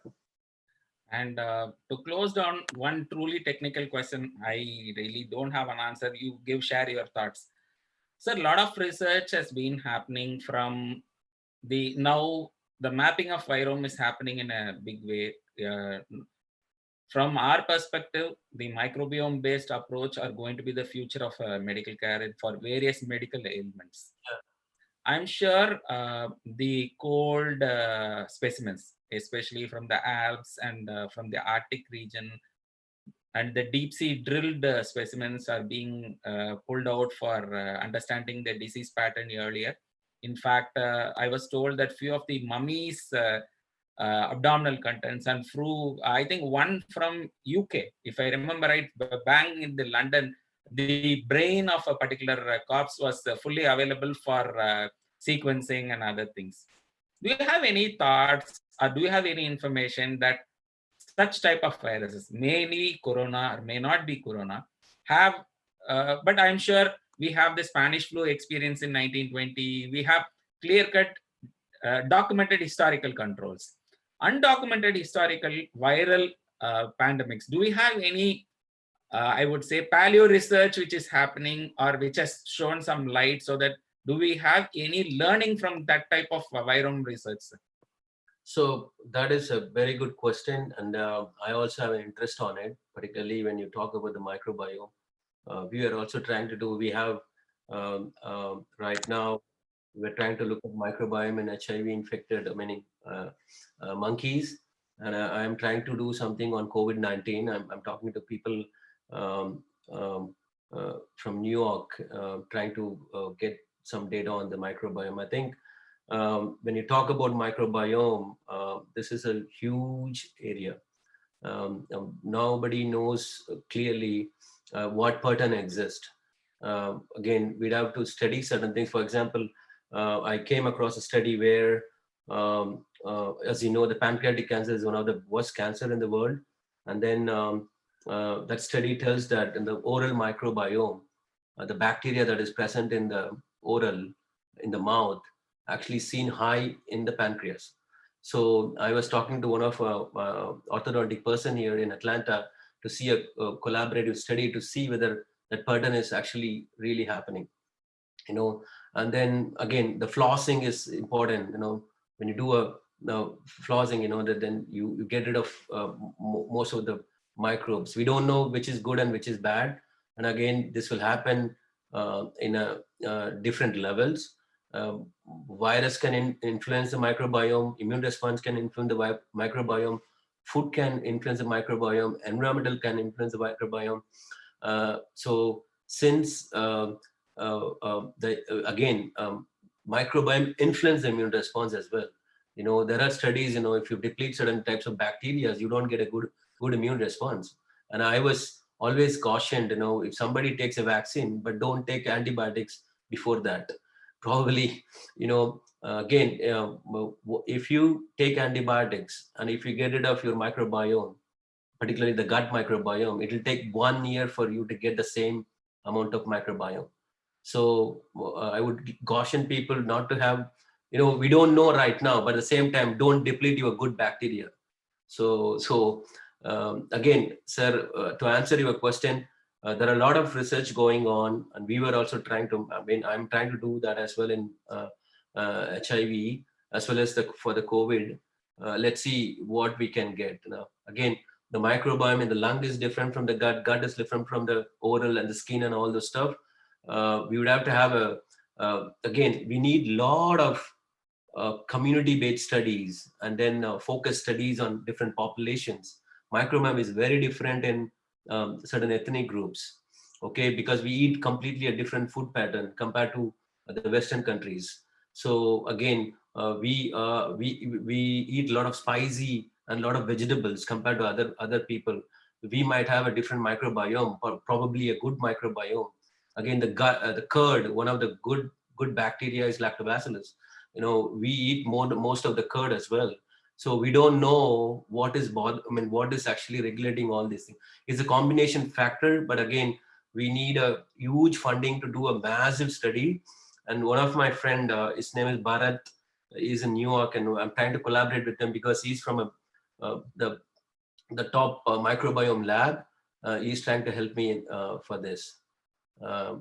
And to close down one truly technical question, I really don't have an answer. You share your thoughts. So a lot of research has been happening from now the mapping of virome is happening in a big way. From our perspective, the microbiome based approach are going to be the future of medical care for various medical ailments. Yeah. I'm sure the cold specimens, especially from the Alps and from the Arctic region, and the deep sea drilled specimens are being pulled out for understanding the disease pattern earlier. In fact, I was told that few of the mummies abdominal contents and through, I think one from UK, if I remember right, bang in the London, the brain of a particular corpse was fully available for sequencing and other things. Do you have any thoughts or do you have any information that such type of viruses, mainly corona or may not be corona, have, but I'm sure we have the Spanish flu experience in 1920, we have clear-cut documented historical controls. Undocumented historical viral pandemics, do we have any, I would say, paleo research which is happening or which has shown some light, so that do we have any learning from that type of virome research? So that is a very good question, and I also have an interest on it, particularly when you talk about the microbiome. We are also trying to do, we have right now, we're trying to look at microbiome in HIV infected, monkeys. And I'm trying to do something on COVID-19. I'm talking to people from New York, trying to get some data on the microbiome. I think when you talk about microbiome, this is a huge area. Nobody knows clearly what pattern exists. Again, we'd have to study certain things. For example, I came across a study where, as you know, the pancreatic cancer is one of the worst cancer in the world. And then that study tells that in the oral microbiome, the bacteria that is present in the oral, in the mouth, actually seen high in the pancreas. So I was talking to one of orthodontic person here in Atlanta to see a collaborative study to see whether that pattern is actually really happening, and then again, the flossing is important, when you do a flossing, that then you get rid of most of the microbes. We don't know which is good and which is bad. And again, this will happen in different levels. Virus can influence the microbiome, immune response can influence the microbiome, food can influence the microbiome, environmental can influence the microbiome. So since microbiome influence the immune response as well. There are studies, if you deplete certain types of bacteria, you don't get a good immune response. And I was always cautioned, if somebody takes a vaccine, but don't take antibiotics before that. Probably, if you take antibiotics and if you get rid of your microbiome, particularly the gut microbiome, it will take 1 year for you to get the same amount of microbiome. So I would caution people not to have, we don't know right now, but at the same time, don't deplete your good bacteria. So again, sir, to answer your question, there are a lot of research going on, and we were also trying to, I'm trying to do that as well in HIV, as well as for the COVID. Let's see what we can get. Again, the microbiome in the lung is different from the gut. Gut is different from the oral and the skin and all the stuff. We would have to have again, we need a lot of community-based studies and then focus studies on different populations. Microbiome is very different in certain ethnic groups, okay, because we eat completely a different food pattern compared to the Western countries. So again, we eat a lot of spicy and a lot of vegetables compared to other people. We might have a different microbiome, or probably a good microbiome. Again, the curd, one of the good bacteria is lactobacillus. We eat most of the curd as well. So we don't know what is what is actually regulating all these things. It's a combination factor, but again, we need a huge funding to do a massive study. And one of my friend, his name is Bharat, he's in New York, and I'm trying to collaborate with him because he's from the top microbiome lab. He's trying to help me for this.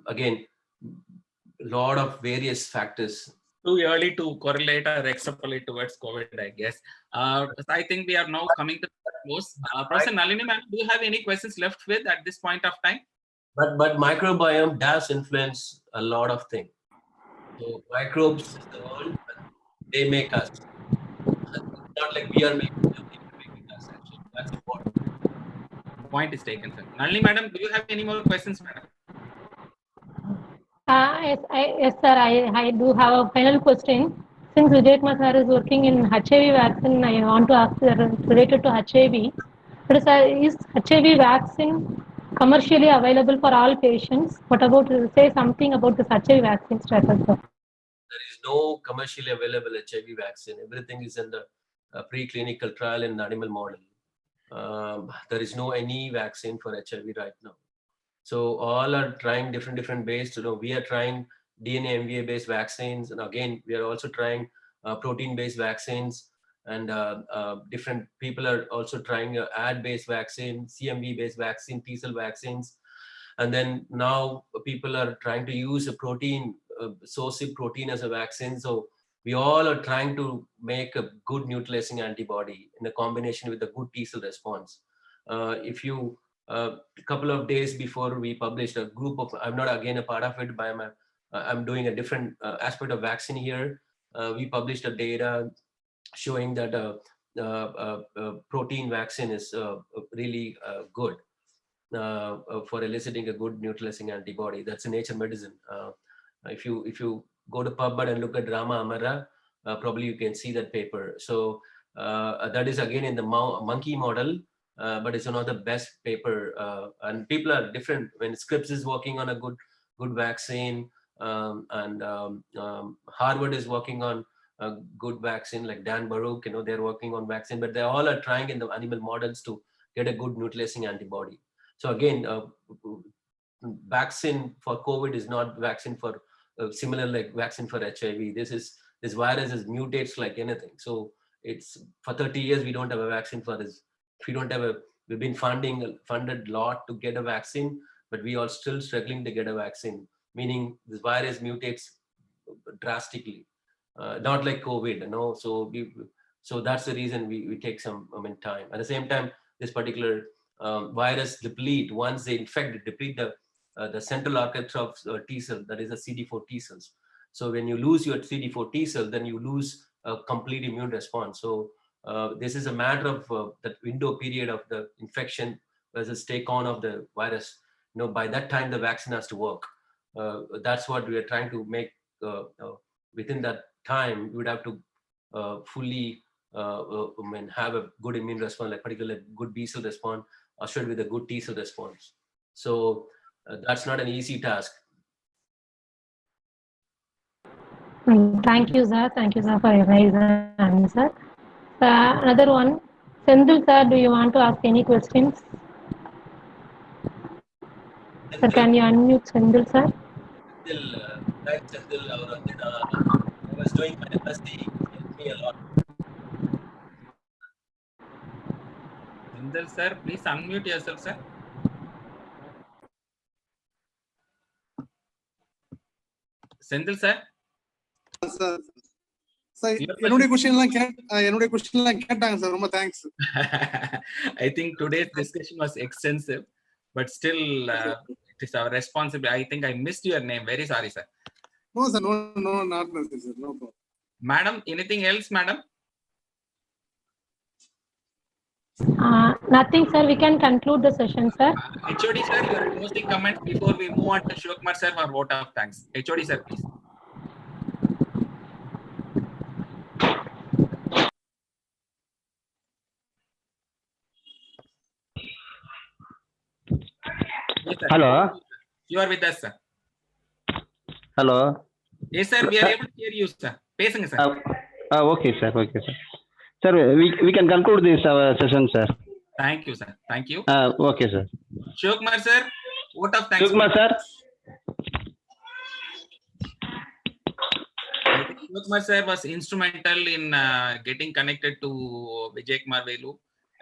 Again, a lot of various factors. Too early to correlate or extrapolate towards COVID, I guess. I think we are now coming to the close. Professor Nalini ma'am, do you have any questions left with at this point of time? But microbiome does influence a lot of things. So microbes is the world, they make us. It's not like we are making us. Actually, that's important. Point is taken, sir. Nalini madam, do you have any more questions, madam? Yes, sir. I do have a final question. Since Vijay Kumar sir is working in HIV vaccine, I want to ask related to HIV. Is HIV vaccine commercially available for all patients? What about, say something about this HIV vaccine status, sir? There is no commercially available HIV vaccine. Everything is in the preclinical trial in the animal model. There is no any vaccine for HIV right now. So all are trying different ways. We are trying DNA MVA based vaccines, and again we are also trying protein based vaccines, and different people are also trying ad based vaccine, CMV based vaccine, T cell vaccines, and then now people are trying to use a protein, SOSIP protein as a vaccine. So we all are trying to make a good neutralizing antibody in a combination with a good T cell response. A couple of days before we published, a group of, I'm not again a part of it, but I'm doing a different aspect of vaccine here. We published a data showing that protein vaccine is really good for eliciting a good neutralizing antibody. That's in Nature Medicine. If you go to PubMed and look at Rama Amara, probably you can see that paper. So that is again in the monkey model, but it's one of the best paper. And people are different. When Scripps is working on a good vaccine, and Harvard is working on a good vaccine, like Dan Baruch, they're working on vaccine, but they all are trying in the animal models to get a good neutralizing antibody. So again, vaccine for COVID is not vaccine for similar like vaccine for HIV. This virus is mutates like anything. So it's for 30 years we don't have a vaccine for this. We've been funded a lot to get a vaccine, but we are still struggling to get a vaccine. Meaning this virus mutates drastically, not like COVID. So that's the reason we take some time. At the same time, this particular virus deplete, once they infect, deplete the central architecture of T cell, that is a CD4 T cells. So when you lose your CD4 T cell, then you lose a complete immune response. So this is a matter of that window period of the infection versus take on of the virus. By that time the vaccine has to work. That's what we are trying to make. Within that time, you would have to fully have a good immune response, like particularly good B cell response, associated with a good T cell response. So that's not an easy task. Thank you, sir. Thank you, sir, for your nice answer. Another one, Sendil, sir, do you want to ask any questions? Sir, can you unmute Sendil, sir? Thanks, Sendil. I was doing my MSc, it helped me a lot. Sendil, sir, please unmute yourself, sir. Sendil, sir. என்னுடைய question எல்லாம் கேட்டாங்க sir. ரொம்ப thanks. I think today's discussion was extensive, but still it is our responsibility. I think I missed your name. Very sorry, sir. No, sir. No, not necessary, sir. No problem. Madam, anything else, madam? Nothing, sir. We can conclude the session, sir. HOD, sir, your closing comments before we move on to Shivakumar, sir, for vote of thanks. HOD, sir, please. Yes, sir. Hello. You are with us, sir. Hello. Yes, sir. We are able to hear you, sir. Pesanga, sir. Okay, sir. Okay, sir. Sir, we can conclude this session, sir. Thank you, sir. Thank you. Okay, sir. Shivakumar, sir, vote of thanks. Shivakumar, sir. I think Shivakumar, sir, was instrumental in getting connected to Vijay Kumar Velu.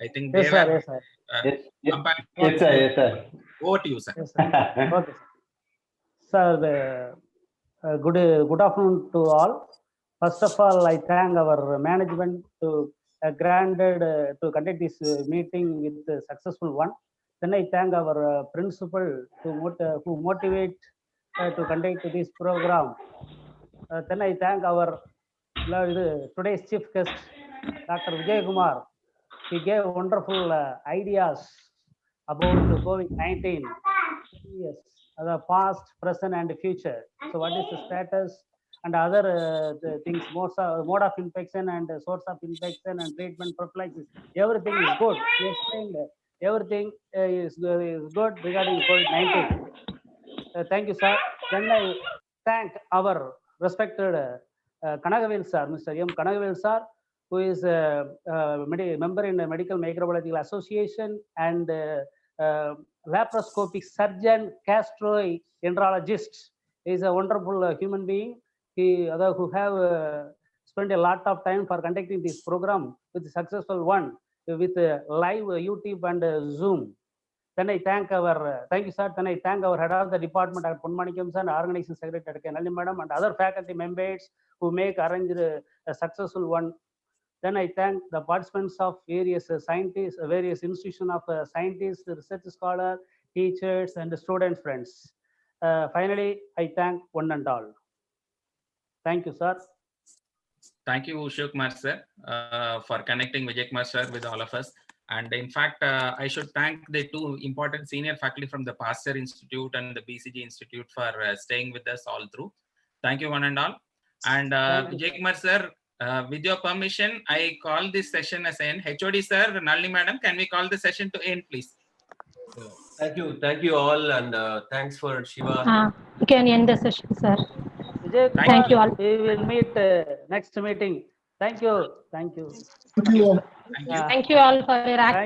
I think they were. Yes, sir. Yes, sir. Yes, sir. Over to you, sir. Yes, sir. Okay, sir. Sir, good afternoon to all. First of all, I thank our management to granted to conduct this meeting with a successful one. Then I thank our principal who motivate to conduct this program. Then I thank our today's chief guest, Dr. Vijay Kumar. He gave wonderful ideas about the COVID-19. Yes, the past, present, and future. So, what is the status and other things, mode of infection and source of infection and treatment prophylaxis? Everything is good. He explained everything is good regarding COVID-19. Thank you, sir. Then I thank our respected Kanagavel sir, Mr. M. Kanagavel sir, who is a member in the Medical Microbiological Association and laparoscopic surgeon, gastroenterologist. He is a wonderful human being. Who have spent a lot of time for conducting this program with a successful one with live YouTube and Zoom. Then I thank thank you, sir. Then I thank our head of the department at Ponmanikam sir and organization secretary at Kenali madam and other faculty members who arrange a successful one. Then I thank the participants of various scientists, various institutions of scientists, research scholars, teachers, and student friends. Finally, I thank one and all. Thank you, sir. Thank you, Shivakumar sir, for connecting Vijay Kumar sir with all of us. And in fact, I should thank the two important senior faculty from the Pasteur Institute and the BCG Institute for staying with us all through. Thank you, one and all. And Vijay Kumar sir, with your permission, I call this session as end. HOD sir, Nalini madam, can we call the session to end, please? Thank you all, and thanks for Shiva. You can end the session, sir. Vijay Kumar, Thank you all. We will meet next meeting. Thank you. Thank you. Thank you all. Thank you all for your active